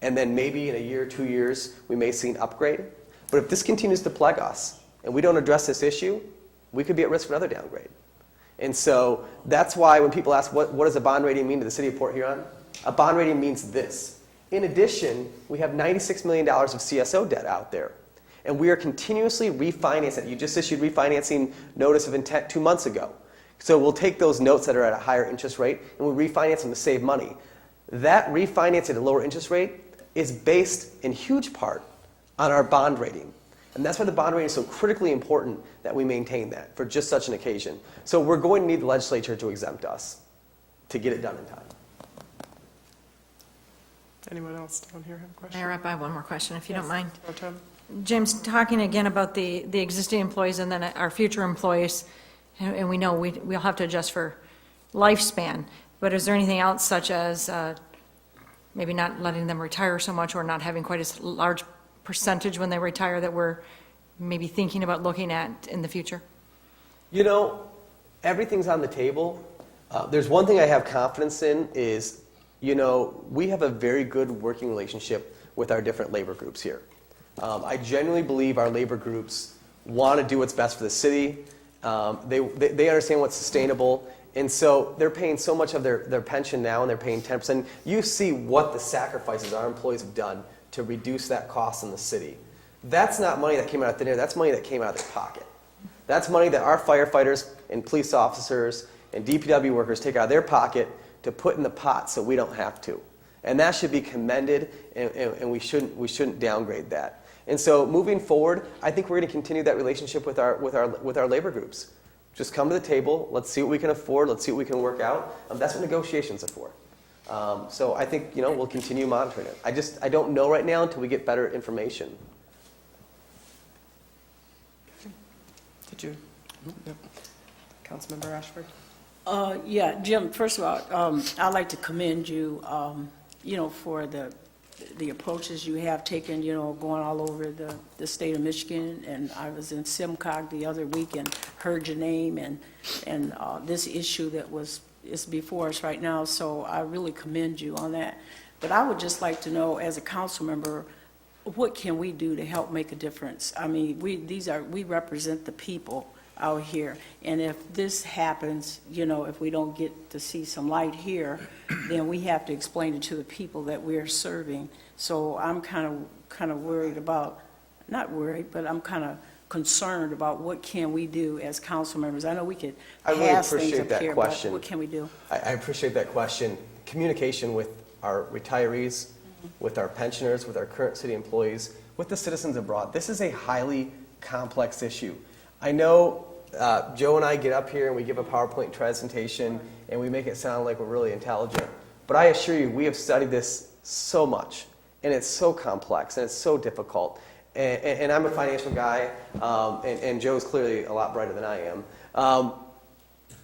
And then maybe in a year, 2 years, we may see an upgrade. But if this continues to plague us and we don't address this issue, we could be at risk for another downgrade. And so that's why when people ask what does a bond rating mean to the city of Port Huron, a bond rating means this. In addition, we have $96 million of CSO debt out there. And we are continuously refinancing. You just issued refinancing notice of intent 2 months ago. So we'll take those notes that are at a higher interest rate and we'll refinance them to save money. That refinance at a lower interest rate is based in huge part on our bond rating. And that's why the bond rating is so critically important that we maintain that for just such an occasion. So we're going to need the legislature to exempt us to get it done in time. Anyone else down here have a question? Mayor, I have one more question, if you don't mind. Pro Tem? James, talking again about the existing employees and then our future employees, and we know we'll have to adjust for lifespan, but is there anything else such as maybe not letting them retire so much or not having quite as large percentage when they retire that we're maybe thinking about looking at in the future? Everything's on the table. There's one thing I have confidence in is, we have a very good working relationship with our different labor groups here. I genuinely believe our labor groups want to do what's best for the city. They understand what's sustainable. And so they're paying so much of their pension now, and they're paying 10%. You see what the sacrifices our employees have done to reduce that cost in the city. That's not money that came out of thin air. That's money that came out of their pocket. That's money that our firefighters and police officers and DPW workers take out of their pocket to put in the pot so we don't have to. And that should be commended, and we shouldn't downgrade that. And so moving forward, I think we're going to continue that relationship with our labor groups. Just come to the table. Let's see what we can afford. Let's see what we can work out. That's what negotiations are for. So I think we'll continue monitoring it. I don't know right now until we get better information. Did you? Yep. Councilmember Ashford? Yeah, Jim, first of all, I'd like to commend you, for the approaches you have taken, going all over the state of Michigan. And I was in SIMCOG the other week and heard your name and this issue that is before us right now. So I really commend you on that. But I would just like to know, as a council member, what can we do to help make a difference? I mean, we represent the people out here, and if this happens, if we don't get to see some light here, then we have to explain it to the people that we're serving. So I'm kind of worried about, not worried, but I'm kind of concerned about what can we do as council members. I know we could pass things up here, but what can we do? I appreciate that question. Communication with our retirees, with our pensioners, with our current city employees, with the citizens abroad. This is a highly complex issue. I know Joe and I get up here and we give a PowerPoint presentation and we make it sound like we're really intelligent. But I assure you, we have studied this so much, and it's so complex and it's so difficult. And I'm a financial guy, and Joe's clearly a lot brighter than I am.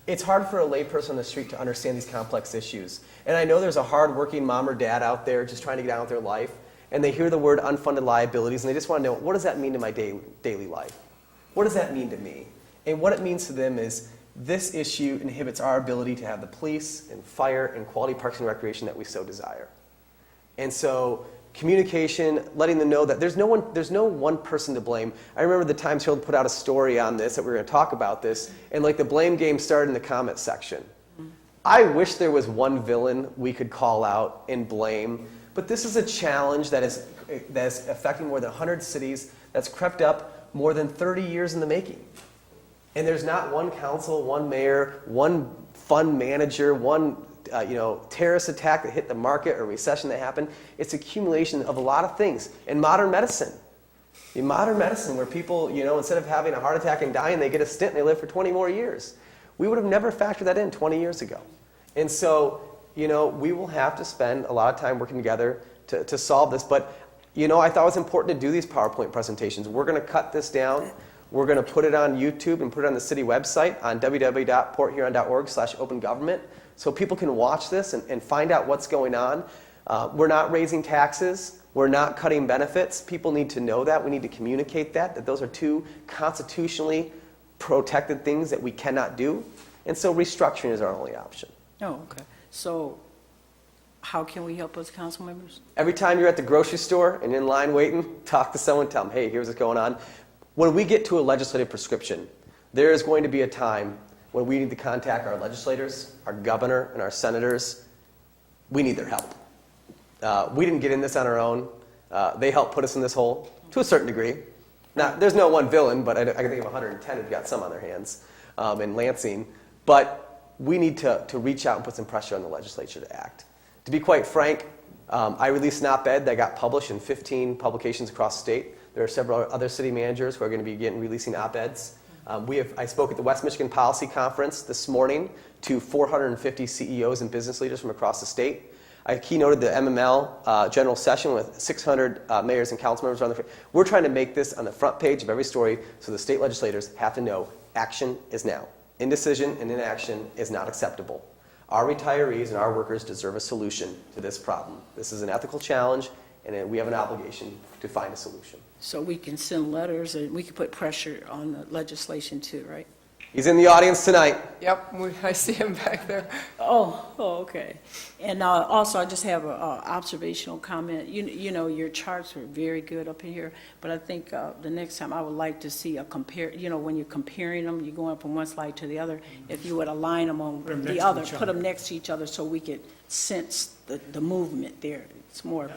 It's hard for a layperson on the street to understand these complex issues. And I know there's a hard-working mom or dad out there just trying to get on with their life, and they hear the word unfunded liabilities, and they just want to know, what does that mean to my daily life? What does that mean to me? And what it means to them is this issue inhibits our ability to have the police and fire and quality parks and recreation that we so desire. And so communication, letting them know that there's no one person to blame. I remember the Times Herald put out a story on this, that we were going to talk about this, and the blame game started in the comment section. I wish there was one villain we could call out and blame, but this is a challenge that is affecting more than 100 cities, that's crept up more than 30 years in the making. And there's not one council, one mayor, one fund manager, one terrorist attack that hit the market or recession that happened. It's accumulation of a lot of things. In modern medicine, where people, instead of having a heart attack and dying, they get a stent and they live for 20 more years. We would have never factored that in 20 years ago. And so, we will have to spend a lot of time working together to solve this. But, I thought it was important to do these PowerPoint presentations. We're going to cut this down. We're going to put it on YouTube and put it on the city website on www.porthuron.org/opengovernment so people can watch this and find out what's going on. We're not raising taxes. We're not cutting benefits. People need to know that. We need to communicate that those are two constitutionally protected things that we cannot do. And so restructuring is our only option. Oh, okay. So how can we help as council members? Every time you're at the grocery store and in line waiting, talk to someone, tell them, hey, here's what's going on. When we get to a legislative prescription, there is going to be a time when we need to contact our legislators, our governor, and our senators. We need their help. We didn't get in this on our own. They helped put us in this hole to a certain degree. Now, there's no one villain, but I can think of 110 who've got some on their hands in Lansing. But we need to reach out and put some pressure on the legislature to act. To be quite frank, I released an op-ed that got published in 15 publications across the state. There are several other city managers who are going to be releasing op-eds. I spoke at the West Michigan Policy Conference this morning to 450 CEOs and business leaders from across the state. I keynoted the MML general session with 600 mayors and council members around the. We're trying to make this on the front page of every story so the state legislators have to know action is now. Indecision and inaction is not acceptable. Our retirees and our workers deserve a solution to this problem. This is an ethical challenge, and we have an obligation to find a solution. So we can send letters and we can put pressure on the legislation too, right? He's in the audience tonight. Yep, I see him back there. Oh, okay. And also, I just have an observational comment. You know, your charts are very good up in here, but I think the next time I would like to see a compare, when you're comparing them, you're going from one slide to the other, if you would align them on the other, put them next to each other so we could sense the movement there. It's more,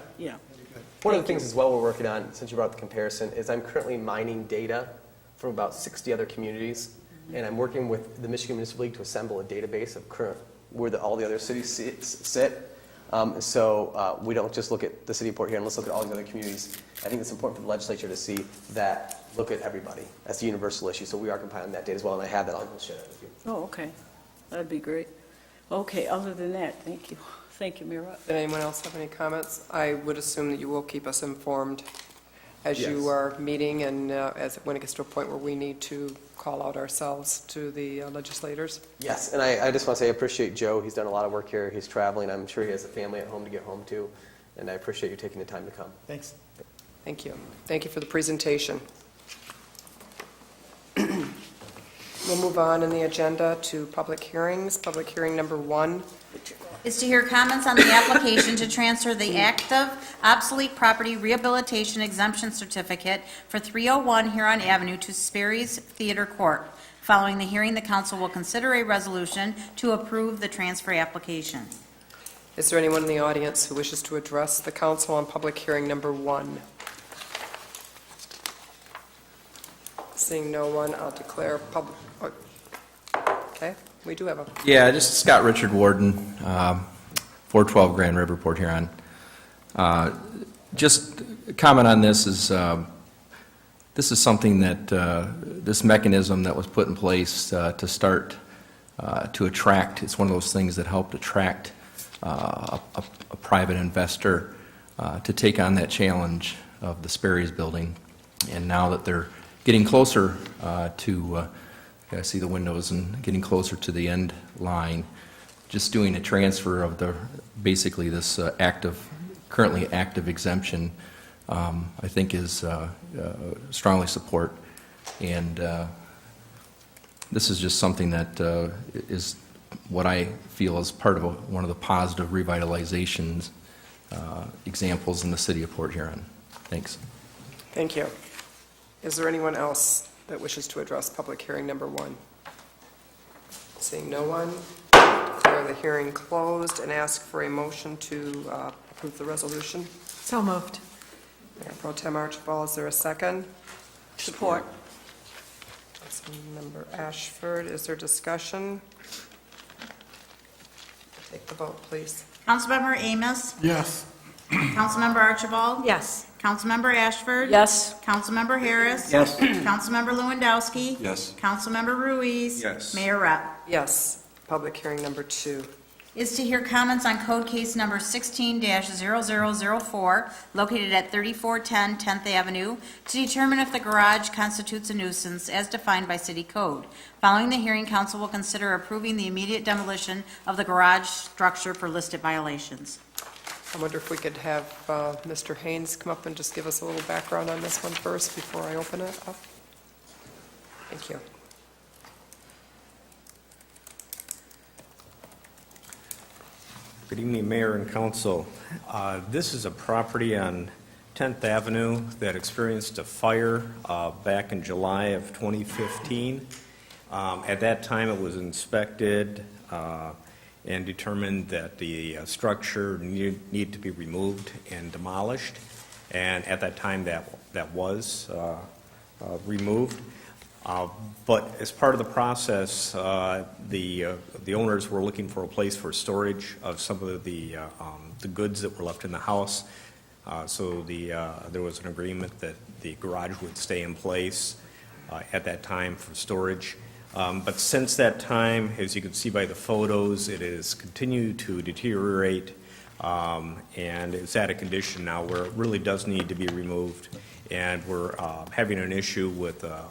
One of the things as well we're working on, since you brought up the comparison, is I'm currently mining data from about 60 other communities. And I'm working with the Michigan Municipal League to assemble a database of current where all the other cities sit. So we don't just look at the city of Port Huron, let's look at all these other communities. I think it's important for the legislature to see that, look at everybody. That's a universal issue, so we are compiling that data as well, and I have that, I'll share that with you. Oh, okay. That'd be great. Okay, other than that, thank you. Thank you, Mayor Rupp. Did anyone else have any comments? I would assume that you will keep us informed as you Yes. are meeting and when it gets to a point where we need to call out ourselves to the legislators. Yes, and I just want to say I appreciate Joe. He's done a lot of work here. He's traveling. I'm sure he has a family at home to get home to, and I appreciate you taking the time to come. Thanks. Thank you. Thank you for the presentation. We'll move on in the agenda to public hearings. Public hearing number 1. Is to hear comments on the application to transfer the active obsolete property rehabilitation exemption certificate for 301 Huron Avenue to Sperry's Theater Court. Following the hearing, the council will consider a resolution to approve the transfer application. Is there anyone in the audience who wishes to address the council on public hearing number 1? Seeing no one, I'll declare public, okay, we do have a, Yeah, just Scott Richard Warden, 412 Grand River, Port Huron. Just a comment on this is something that, this mechanism that was put in place to start to attract, it's one of those things that helped attract a private investor to take on that challenge of the Sperry's building. And now that they're getting closer to, I see the windows and getting closer to the end line, just doing a transfer of the, basically this currently active exemption, I think is strongly support. And this is just something that is what I feel is part of one of the positive revitalizations examples in the city of Port Huron. Thanks. thank you. Is there anyone else that wishes to address public hearing number 1? Seeing no one, declare the hearing closed and ask for a motion to approve the resolution. So moved. Mayor Pro Tem Archibald, is there a second? Support. Councilmember Ashford, is there discussion? Take the vote, please. Councilmember Amos? Yes. Councilmember Archibald? Yes. Councilmember Ashford? Yes. Councilmember Harris? Yes. Councilmember Lewandowski? Yes. Councilmember Ruiz? Yes. Mayor Rupp? Yes. Public hearing number 2. Is to hear comments on code case number 16-0004, located at 3410 10th Avenue, to determine if the garage constitutes a nuisance as defined by city code. Following the hearing, council will consider approving the immediate demolition of the garage structure for listed violations. I wonder if we could have Mr. Haynes come up and just give us a little background on this one first before I open it up. Thank you. Good evening, Mayor and Council. This is a property on 10th Avenue that experienced a fire back in July of 2015. At that time, it was inspected and determined that the structure needed to be removed and demolished. And at that time, that was removed. But as part of the process, the owners were looking for a place for storage of some of the goods that were left in the house. So there was an agreement that the garage would stay in place at that time for storage. But since that time, as you can see by the photos, it has continued to deteriorate, and it's at a condition now where it really does need to be removed. And we're having an issue with a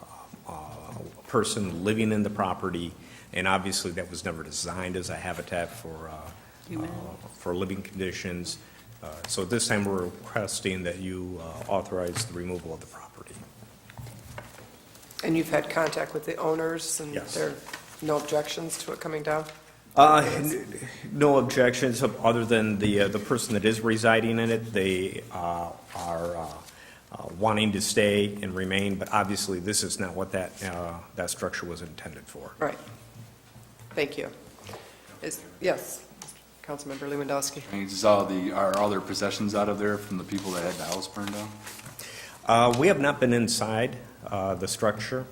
person living in the property, and obviously that was never designed as a habitat for living conditions. So this time we're requesting that you authorize the removal of the property. And you've had contact with the owners, and Yes. there are no objections to it coming down? No objections other than the person that is residing in it. They are wanting to stay and remain, but obviously this is not what that structure was intended for. Right. Thank you. Yes, Councilmember Lewandowski. Is are all their possessions out of there from the people that had the house burned down? We have not been inside the structure.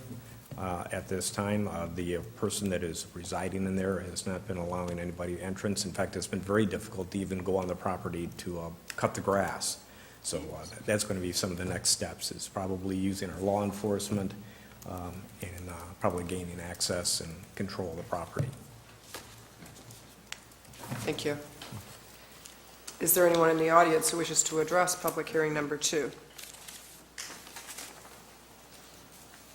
at this time. The person that is residing in there has not been allowing anybody entrance. In fact, it's been very difficult to even go on the property to cut the grass. So that's going to be some of the next steps, is probably using our law enforcement and probably gaining access and control of the property. Thank you. Is there anyone in the audience who wishes to address public hearing number 2?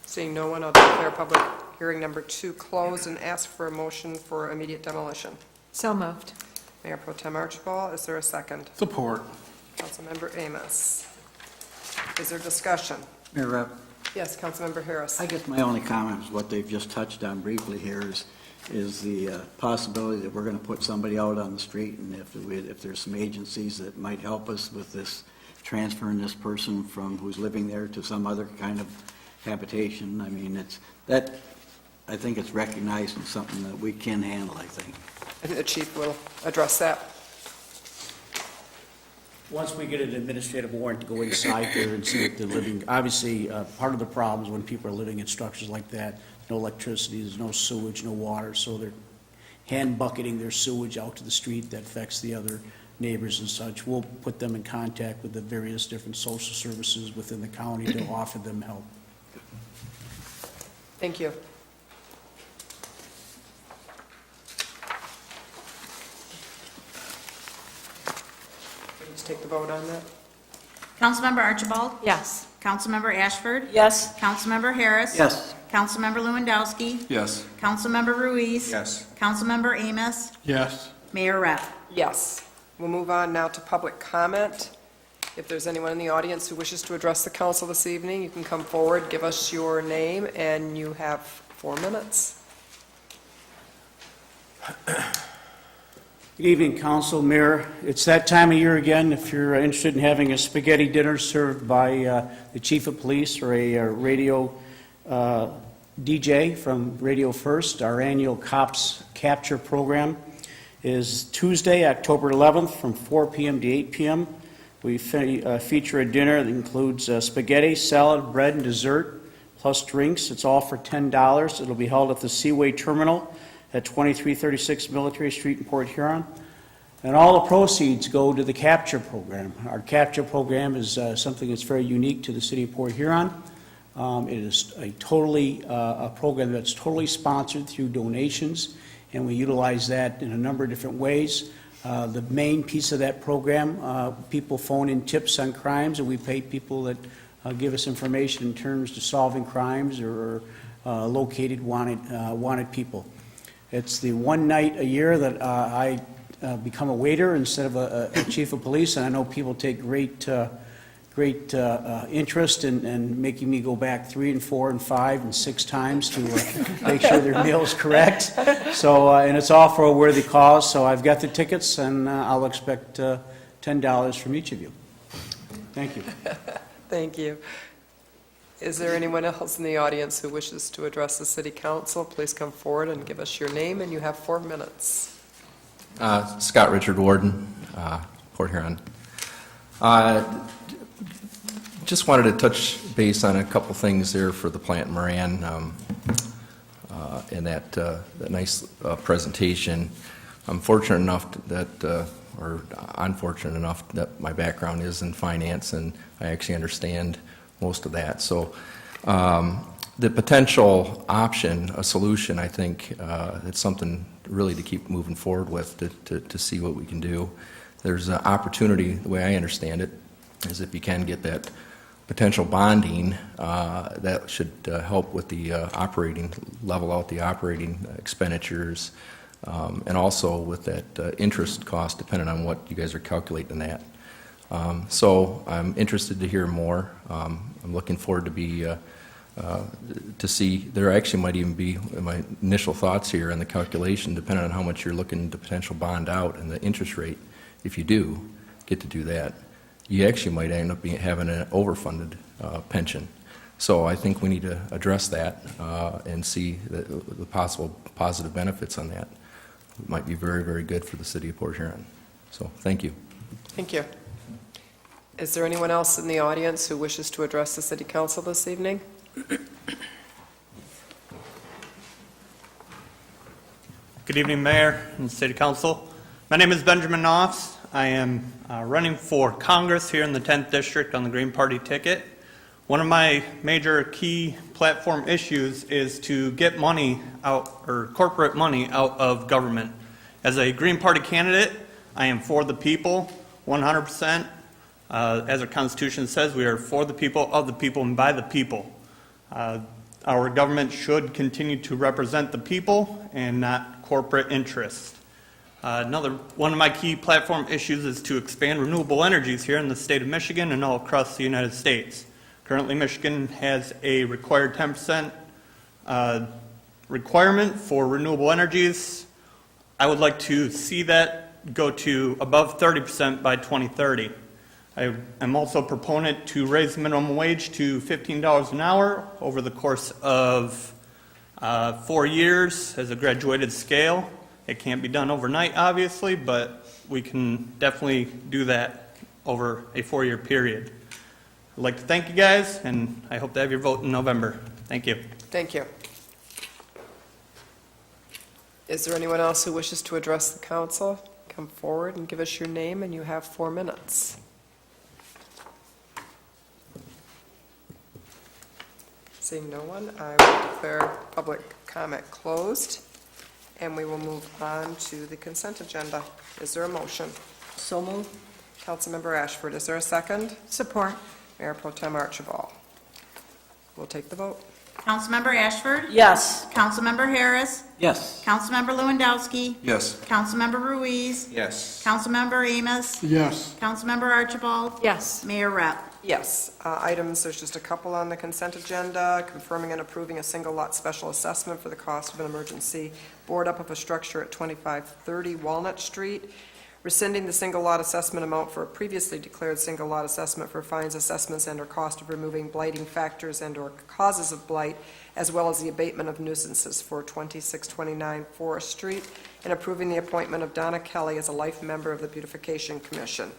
Seeing no one, I'll declare public hearing number 2 closed and ask for a motion for immediate demolition. So moved. Mayor Pro Tem Archibald, is there a second? Support. Councilmember Amos. Is there discussion? Mayor Rep, Yes, Councilmember Harris. I guess my only comment is what they've just touched on briefly here is the possibility that we're going to put somebody out on the street, and if there's some agencies that might help us with this, transferring this person from who's living there to some other kind of habitation. I mean, I think it's recognized and something that we can handle, I think. I think the chief will address that. Once we get an administrative warrant to go inside there and see if they're living, obviously, part of the problems when people are living in structures like that, no electricity, there's no sewage, no water, so they're hand bucketing their sewage out to the street. That affects the other neighbors and such. We'll put them in contact with the various different social services within the county to offer them help. Thank you. Let's take the vote on that. Councilmember Archibald? Yes. Councilmember Ashford? Yes. Councilmember Harris? Yes. Councilmember Lewandowski? Yes. Councilmember Ruiz? Yes. Councilmember Amos? Yes. Mayor Rep. Yes. We'll move on now to public comment. If there's anyone in the audience who wishes to address the council this evening, you can come forward, give us your name, and you have 4 minutes. Good evening, Council, Mayor. It's that time of year again. If you're interested in having a spaghetti dinner served by the Chief of Police or a radio DJ from Radio First, our annual Cops Capture program is Tuesday, October 11th from 4 p.m. to 8 p.m. We feature a dinner that includes spaghetti, salad, bread, and dessert, plus drinks. It's all for $10. It'll be held at the Seaway Terminal at 2336 Military Street in Port Huron. And all the proceeds go to the Capture program. Our Capture program is something that's very unique to the city of Port Huron. It is a program that's totally sponsored through donations, and we utilize that in a number of different ways. The main piece of that program, people phone in tips on crimes, and we pay people that give us information in terms to solving crimes or located wanted people. It's the one night a year that I become a waiter instead of a chief of police, and I know people take great interest in making me go back 3 and 4 and 5 and 6 times to make sure their meal is correct. So, and it's all for a worthy cause. So I've got the tickets, and I'll expect $10 from each of you. Thank you. Thank you. Is there anyone else in the audience who wishes to address the city council? Please come forward and give us your name, and you have 4 minutes. Scott Richard Warden, Port Huron. Just wanted to touch base on a couple things there for the plant in Moran, and that nice presentation. I'm fortunate enough that, or unfortunate enough that my background is in finance, and I actually understand most of that. So the potential option, a solution, I think it's something really to keep moving forward with to see what we can do. There's an opportunity, the way I understand it, is if you can get that potential bonding, that should help with the level out the operating expenditures, and also with that interest cost, depending on what you guys are calculating that. So I'm interested to hear more. I'm looking forward to see, there actually might even be my initial thoughts here on the calculation, depending on how much you're looking to potential bond out and the interest rate. If you do get to do that, you actually might end up having an overfunded pension. So I think we need to address that and see the possible positive benefits on that. It might be very, very good for the city of Port Huron. So thank you. Thank you. Is there anyone else in the audience who wishes to address the city council this evening? Good evening, Mayor and City Council. My name is Benjamin Knopf. I am running for Congress here in the 10th District on the Green Party ticket. One of my major key platform issues is to get money out, or corporate money out of government. As a Green Party candidate, I am for the people, 100%. As our Constitution says, we are for the people, of the people, and by the people. Our government should continue to represent the people and not corporate interests. One of my key platform issues is to expand renewable energies here in the state of Michigan and all across the United States. Currently, Michigan has a required 10% requirement for renewable energies. I would like to see that go to above 30% by 2030. I am also a proponent to raise the minimum wage to $15 an hour over the course of 4 years as a graduated scale. It can't be done overnight, obviously, but we can definitely do that over a 4-year period. I'd like to thank you guys, and I hope to have your vote in November. Thank you. Thank you. Is there anyone else who wishes to address the council? Come forward and give us your name, and you have 4 minutes. Seeing no one, I will declare public comment closed, and we will move on to the consent agenda. Is there a motion? So moved. Councilmember Ashford, is there a second? Support. Mayor Pro Tem Archibald. We'll take the vote. Councilmember Ashford? Yes. Councilmember Harris? Yes. Councilmember Lewandowski? Yes. Councilmember Ruiz? Yes. Councilmember Amos? Yes. Councilmember Archibald? Yes. Mayor Rep. Yes. Items, there's just a couple on the consent agenda, confirming and approving a single lot special assessment for the cost of an emergency board up of a structure at 2530 Walnut Street, rescinding the single lot assessment amount for a previously declared single lot assessment for fines, assessments, and/or cost of removing blighting factors and/or causes of blight, as well as the abatement of nuisances for 2629 Forest Street, and approving the appointment of Donna Kelly as a life member of the Beautification Commission.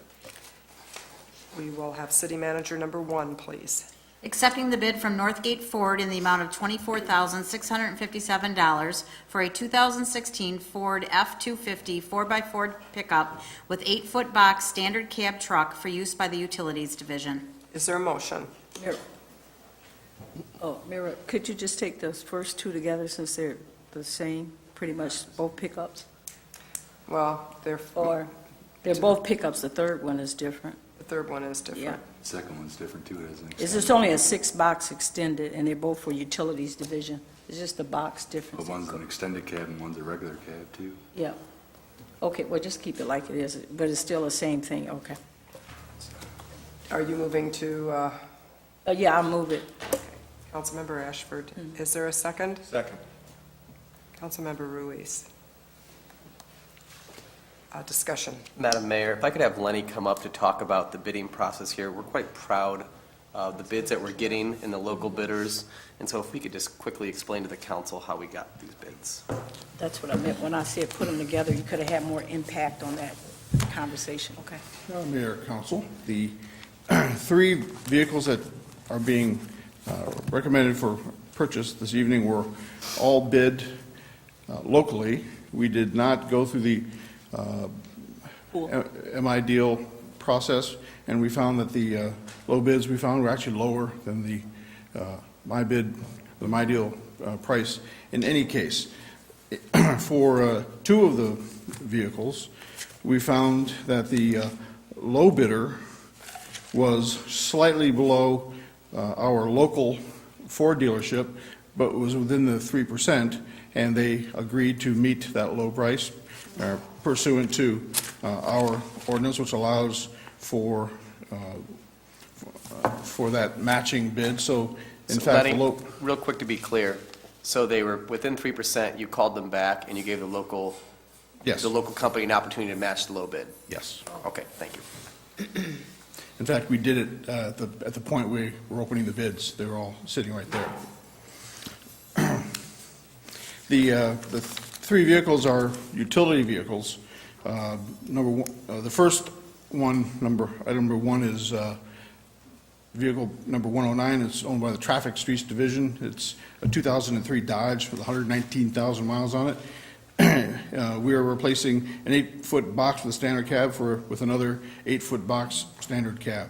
We will have City Manager number 1, please. Accepting the bid from Northgate Ford in the amount of $24,657 for a 2016 Ford F-250 4x4 pickup with 8-foot box standard cab truck for use by the Utilities Division. Is there a motion? Mayor, could you just take those first 2 together since they're the same, pretty much both pickups? Well, Or they're both pickups, the third one is different. the third one is different. Yeah. The second one's different too, isn't it? It's just only a 6-box extended, and they're both for Utilities Division. It's just the box difference. But one's an extended cab and one's a regular cab too. Yeah. Okay, well, just keep it like it is, but it's still the same thing, okay. Are you moving to, Yeah, I'll move it. Councilmember Ashford? Is there a second? Second. Councilmember Ruiz? Discussion. Madam Mayor, if I could have Lenny come up to talk about the bidding process here. We're quite proud of the bids that we're getting and the local bidders. And so if we could just quickly explain to the council how we got these bids. That's what I meant when I said put them together. You could have had more impact on that conversation, okay? Mayor, Council, the 3 vehicles that are being recommended for purchase this evening were all bid locally. We did not go through the MI deal process, and we found that the low bids we found were actually lower than the my deal price in any case. For 2 of the vehicles, we found that the low bidder was slightly below our local Ford dealership, but was within the 3%, and they agreed to meet that low price pursuant to our ordinance, which allows for that matching bid. So, in fact, Lenny, the low... real quick to be clear, so they were within 3%, you called them back and you gave the local company an opportunity to match the low bid? Yes. Okay, thank you. In fact, we did it at the point we were opening the bids. They were all sitting right there. The 3 vehicles are utility vehicles. The first one, item number 1 is vehicle number 109. It's owned by the Traffic Streets Division. It's a 2003 Dodge with 119,000 miles on it. We are replacing an 8-foot box with a standard cab with another 8-foot box standard cab.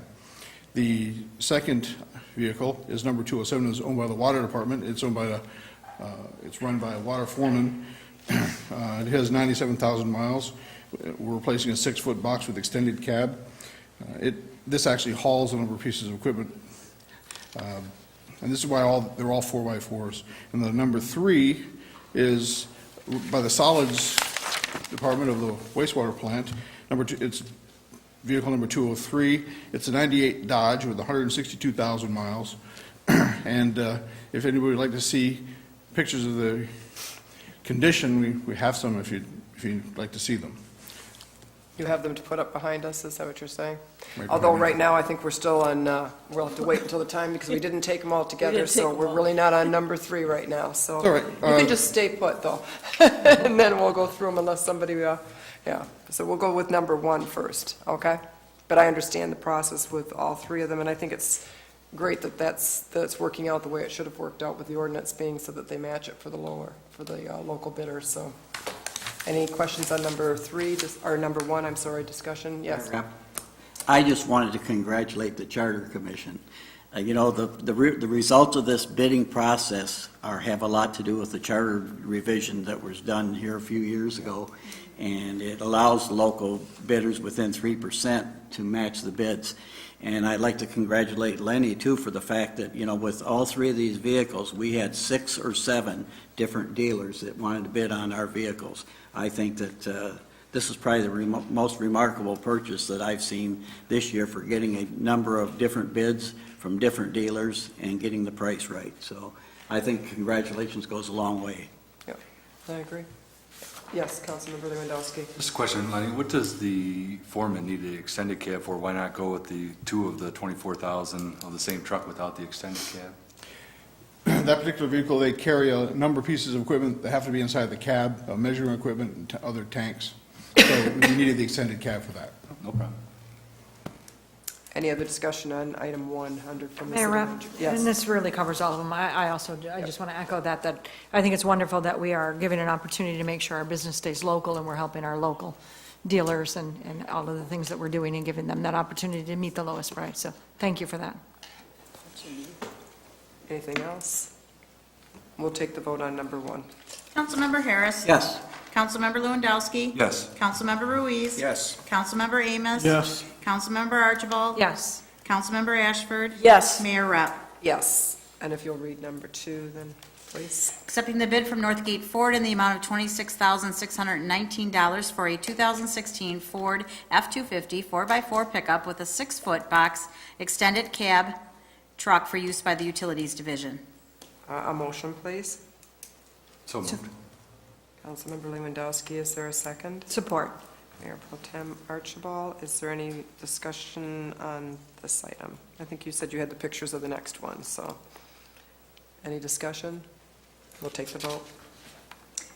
The second vehicle is number 207, is owned by the Water Department. It's owned by it's run by a water foreman. It has 97,000 miles. We're replacing a 6-foot box with extended cab. This actually hauls a number of pieces of equipment. And this is why they're all 4x4s. And the number 3 is by the Solids Department of the wastewater plant. It's vehicle number 203. It's a 98 Dodge with 162,000 miles. And if anybody would like to see pictures of the condition, we have some if you'd like to see them. You have them to put up behind us, is that what you're saying? Right Although behind me. right now, I think we're still on, we'll have to wait until the time because we didn't take them all together, didn't so take 'em we're all. really not on number 3 right now, so. All right, You can just stay put, though, and then we'll go through them unless somebody, yeah. So we'll go with number 1 first, okay? But I understand the process with all 3 of them, and I think it's great that's working out the way it should have worked out with the ordinance being so that they match it for the local bidders, so. Any questions on number 3, or number 1, I'm sorry, discussion? Yes. I just wanted to congratulate the Charter Commission. The results of this bidding process have a lot to do with the charter revision that was done here a few years ago, and it allows local bidders within 3% to match the bids. And I'd like to congratulate Lenny, too, for the fact that, with all 3 of these vehicles, we had 6 or 7 different dealers that wanted to bid on our vehicles. I think that this is probably the most remarkable purchase that I've seen this year for getting a number of different bids from different dealers and getting the price right. So I think congratulations goes a long way. Yeah, I agree. Yes, Councilmember Lewandowski. Just a question, Lenny, what does the foreman need the extended cab for? Why not go with the 2 of the 24,000 of the same truck without the extended cab? That particular vehicle, they carry a number of pieces of equipment that have to be inside the cab, measuring equipment and other tanks. So we needed the extended cab for that. No problem. Any other discussion on item 1 under from the Mayor city Rep, manager? and Yes. this really covers all of them. I just want to echo that I think it's wonderful that we are giving an opportunity to make sure our business stays local and we're helping our local dealers and all of the things that we're doing and giving them that opportunity to meet the lowest price. So thank you for that. Anything else? We'll take the vote on number 1. Councilmember Harris. Yes. Councilmember Lewandowski. Yes. Councilmember Ruiz. Yes. Councilmember Amos. Yes. Councilmember Archibald. Yes. Councilmember Ashford. Yes. Mayor Rep. Yes. And if you'll read number 2, then, please. Accepting the bid from Northgate Ford in the amount of $26,619 for a 2016 Ford F-250 4x4 pickup with a 6-foot box extended cab truck for use by the Utilities Division. A motion, please. So moved. Councilmember Lewandowski, is there a second? Support. Mayor Pro Tem Archibald, is there any discussion on this item? I think you said you had the pictures of the next one, so. Any discussion? We'll take the vote.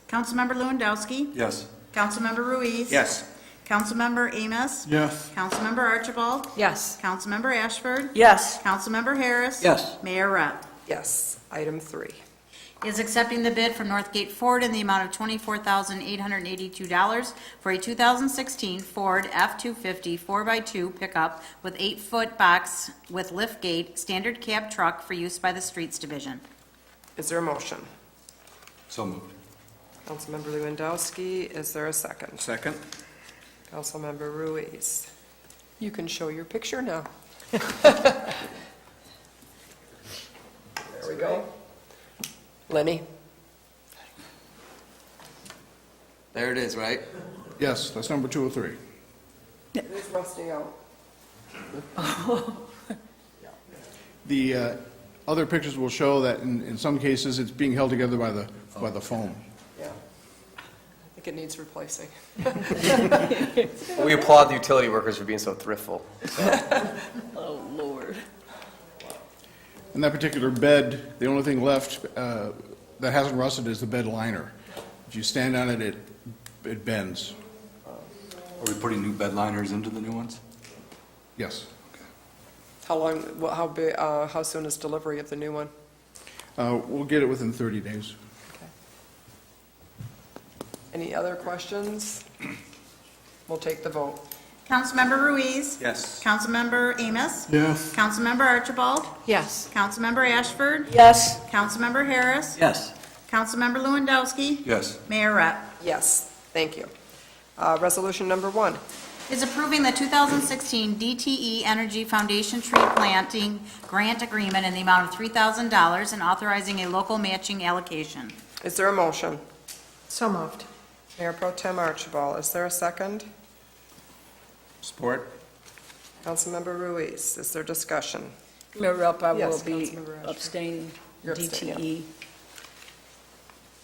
Councilmember Lewandowski. Yes. Councilmember Ruiz. Yes. Councilmember Amos. Yes. Councilmember Archibald. Yes. Councilmember Ashford. Yes. Councilmember Harris. Yes. Mayor Rep. Yes. Item 3. Is accepting the bid from Northgate Ford in the amount of $24,882 for a 2016 Ford F-250 4x2 pickup with 8-foot box with lift gate, standard cab truck for use by the Streets Division. Is there a motion? So moved. Councilmember Lewandowski, is there a second? Second. Councilmember Ruiz. You can show your picture now. There we go. Lenny? There it is, right? Yes, that's number 203. It is rusting out. The other pictures will show that in some cases, it's being held together by the foam. Yeah. I think it needs replacing. We applaud the utility workers for being so thriftful. Oh, Lord. In that particular bed, the only thing left that hasn't rusted is the bed liner. If you stand on it, it bends. Are we putting new bed liners into the new ones? Yes. How long, how soon is delivery of the new one? We'll get it within 30 days. Any other questions? We'll take the vote. Councilmember Ruiz. Yes. Councilmember Amos. Yes. Councilmember Archibald. Yes. Councilmember Ashford. Yes. Councilmember Harris. Yes. Councilmember Lewandowski. Yes. Mayor Rep. Yes, thank you. Resolution number 1. Is approving the 2016 DTE Energy Foundation Tree Planting Grant Agreement in the amount of $3,000 and authorizing a local matching allocation. Is there a motion? So moved. Mayor Pro Tem Archibald, is there a second? Support? Councilmember Ruiz, is there discussion? Mayor Rep, I will Yes, be Councilmember Ashford. abstaining. You're abstaining. DTE.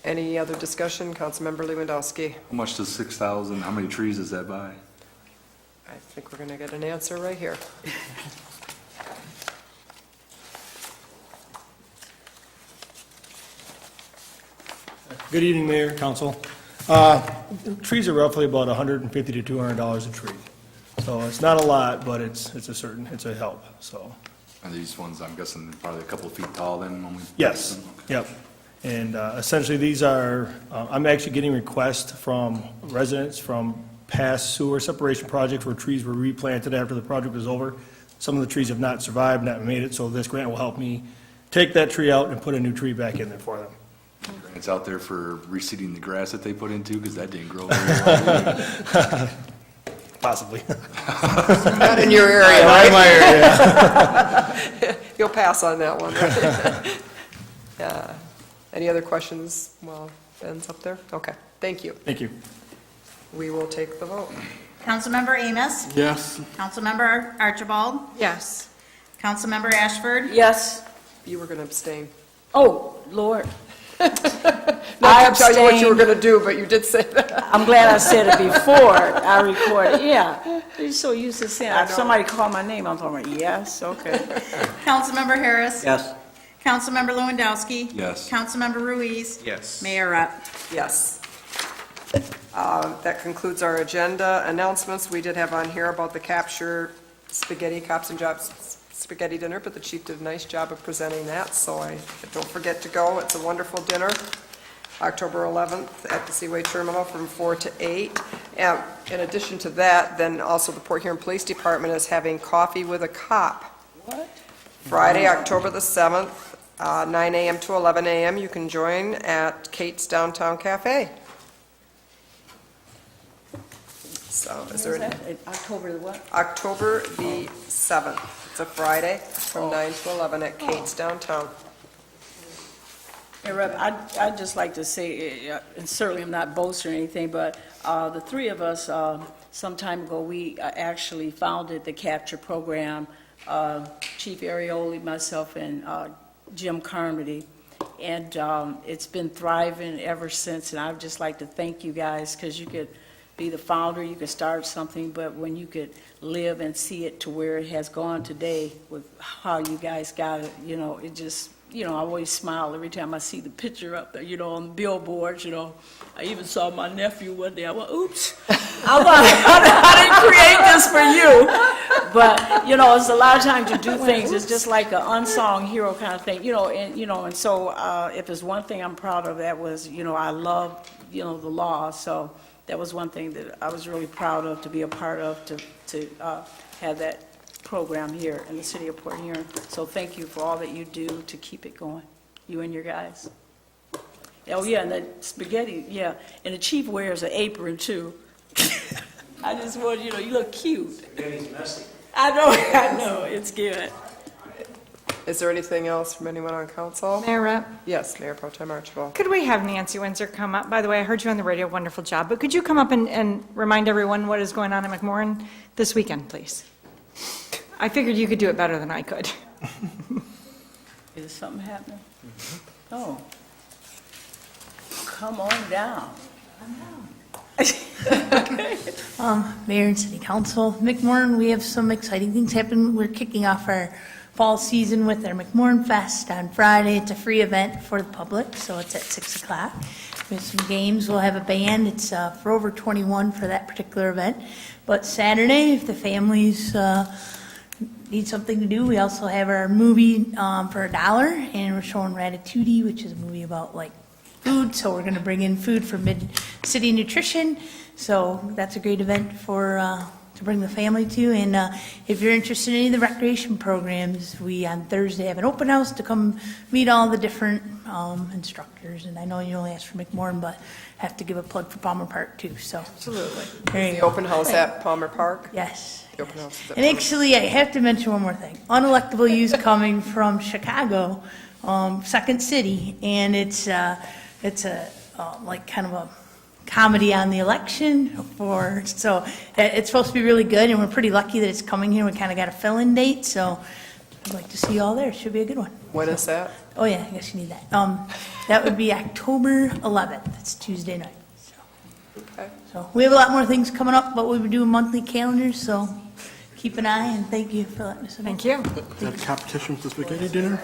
Any other discussion? Councilmember Lewandowski? How much does 6,000, how many trees does that buy? I think we're going to get an answer right here. Good evening, Mayor, Council. Trees are roughly about $150 to $200 a tree. So it's not a lot, but it's a help, so. Are these ones, I'm guessing, probably a couple of feet tall then when we? Yes, yep. And essentially, these are, I'm actually getting requests from residents from past sewer separation projects where trees were replanted after the project was over. Some of the trees have not survived, not made it, so this grant will help me take that tree out and put a new tree back in there for them. It's out there for reseeding the grass that they put into, because that didn't grow very well. Possibly. Not in your area, Not right? in my area. You'll pass on that one, right? Any other questions while Ben's up there? Okay, thank you. Thank you. We will take the vote. Councilmember Amos. Yes. Councilmember Archibald. Yes. Councilmember Ashford. Yes. You were going to abstain. Oh, Lord. Not to tell you what you were going to do, but you did say that. I'm glad I said it before I recorded. Yeah. You're so used to saying, I if know. somebody called my name, I'm talking, yes, okay. Councilmember Harris. Yes. Councilmember Lewandowski. Yes. Councilmember Ruiz. Yes. Mayor Rep. Yes. That concludes our agenda announcements. We did have on here about the Capture Spaghetti Cops and Jobs Spaghetti Dinner, but the chief did a nice job of presenting that, so don't forget to go. It's a wonderful dinner, October 11th at the Seaway Terminal from 4 to 8. And in addition to that, then also the Port Huron Police Department is having Coffee with a Cop. What? Friday, October the 7th, 9 a.m. to 11 a.m. You can join at Kate's Downtown Cafe. So is there any? October the what? October the 7th. It's a Friday from 9 to 11 at Kate's Downtown. Hey, Rep, I'd just like to say, and certainly I'm not boasting or anything, but the three of us, some time ago, we actually founded the Capture Program, Chief Arioli, myself, and Jim Carmody. And it's been thriving ever since, and I'd just like to thank you guys, because you could be the founder, you could start something, but when you could live and see it to where it has gone today with how you guys got it, it just, I always smile every time I see the picture up there, on the billboards, I even saw my nephew one day, I went, oops, I didn't create this for you. But, it's a lot of times you do things, it's just like an unsung hero kind of thing, and so if there's one thing I'm proud of, that was, I love, the law, so that was one thing that I was really proud of to be a part of, to have that program here in the city of Port Huron. So thank you for all that you do to keep it going, you and your guys. Oh, yeah, and the spaghetti, yeah, and the chief wears an apron, too. I just want, you look cute. Spaghetti's messy. I know, it's good. Is there anything else from anyone on council? Mayor Rep, Yes, Mayor Pro Tem Archibald. could we have Nancy Windsor come up? By the way, I heard you on the radio, wonderful job, but could you come up and remind everyone what is going on in McMorran this weekend, please? I figured you could do it better than I could. Is something happening? Oh. Come on down. Mayor and City Council, McMorran, we have some exciting things happen. We're kicking off our fall season with our McMorran Fest on Friday. It's a free event for the public, so it's at 6 o'clock. We have some games. We'll have a band. It's for over 21 for that particular event. But Saturday, if the families need something to do, we also have our movie for $1, and we're showing Ratatouille, which is a movie about food, so we're going to bring in food for Mid-City Nutrition. So that's a great event to bring the family to. And if you're interested in any of the recreation programs, we on Thursday have an open house to come meet all the different instructors. And I know you only asked for McMorrin, but have to give a plug for Palmer Park too, so. Absolutely. There you The go. open house at Palmer Park? Yes. The open house is at And Palmer. actually, I have to mention one more thing. Unelectable youth coming from Chicago, Second City, and it's a like kind of a comedy on the election so it's supposed to be really good, and we're pretty lucky that it's coming here. We kind of got a fill-in date, so I'd like to see you all there. It should be a good one. When is that? Oh, yeah, I guess you need that. That would be October 11th. It's Tuesday night. Okay. So we have a lot more things coming up, but we would do monthly calendars, so keep an eye, and thank you for letting us know. Thank you. Is that a competition for the spaghetti dinner?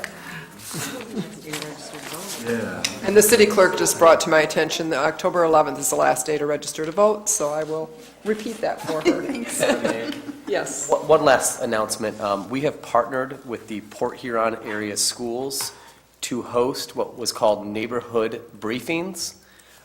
And the city clerk just brought to my attention that October 11th is the last day to register to vote, so I will repeat that for her. Yes. One last announcement. We have partnered with the Port Huron area schools to host what was called neighborhood briefings.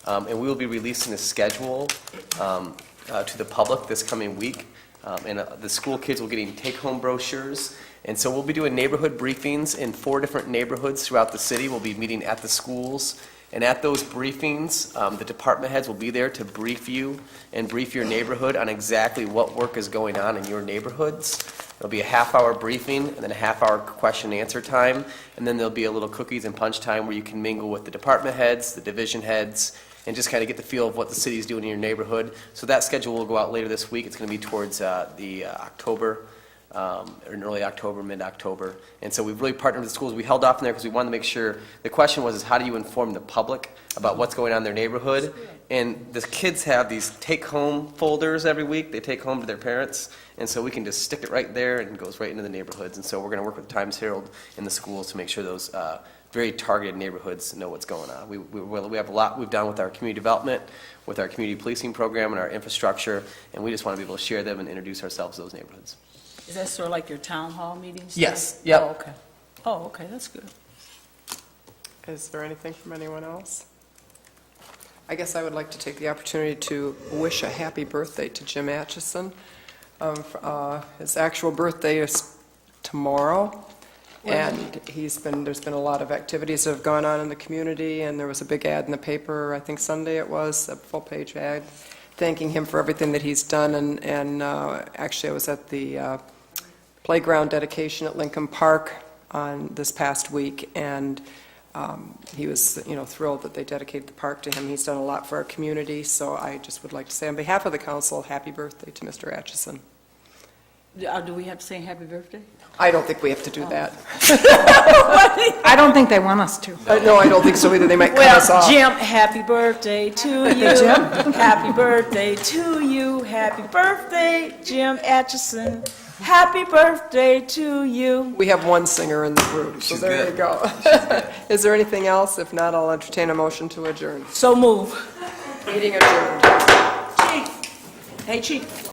And we will be releasing a schedule to the public this coming week. And the school kids will be getting take-home brochures. And so we'll be doing neighborhood briefings in 4 different neighborhoods throughout the city. We'll be meeting at the schools. And at those briefings, the department heads will be there to brief you and brief your neighborhood on exactly what work is going on in your neighborhoods. There'll be a half-hour briefing and then a half-hour question and answer time. And then there'll be a little cookies and punch time where you can mingle with the department heads, the division heads, and just kind of get the feel of what the city's doing in your neighborhood. So that schedule will go out later this week. It's going to be towards the October, or in early October, mid-October. And so we've really partnered with the schools. We held off in there because we wanted to make sure, the question was, is how do you inform the public about what's going on in their neighborhood? And the kids have these take-home folders every week. They take home to their parents. And so we can just stick it right there and it goes right into the neighborhoods. And so we're going to work with Times Herald and the schools to make sure those very targeted neighborhoods know what's going on. We have a lot we've done with our community development, with our community policing program and our infrastructure, and we just want to be able to share them and introduce ourselves to those neighborhoods. Is that sort of like your town hall meetings? Yes, yep. Oh, okay. Oh, okay, that's good. Is there anything from anyone else? I guess I would like to take the opportunity to wish a happy birthday to Jim Atchison. His actual birthday is tomorrow, and there's been a lot of activities that have gone on in the community, and there was a big ad in the paper, I think Sunday it was, a full-page ad, thanking him for everything that he's done, and actually I was at the playground dedication at Lincoln Park on this past week, and he was, thrilled that they dedicated the park to him. He's done a lot for our community, so I just would like to say on behalf of the council, happy birthday to Mr. Atchison. Do we have to say happy birthday? I don't think we have to do that. I don't think they want us to. No, I don't think so either. They might cut us off. Jim, happy birthday to you. Happy birthday to you. Happy birthday, Jim Atchison. Happy birthday to you. We have one singer in the group, so there you go. Is there anything else? If not, I'll entertain a motion to adjourn. So move. Meeting adjourned. Chief. Hey, Chief.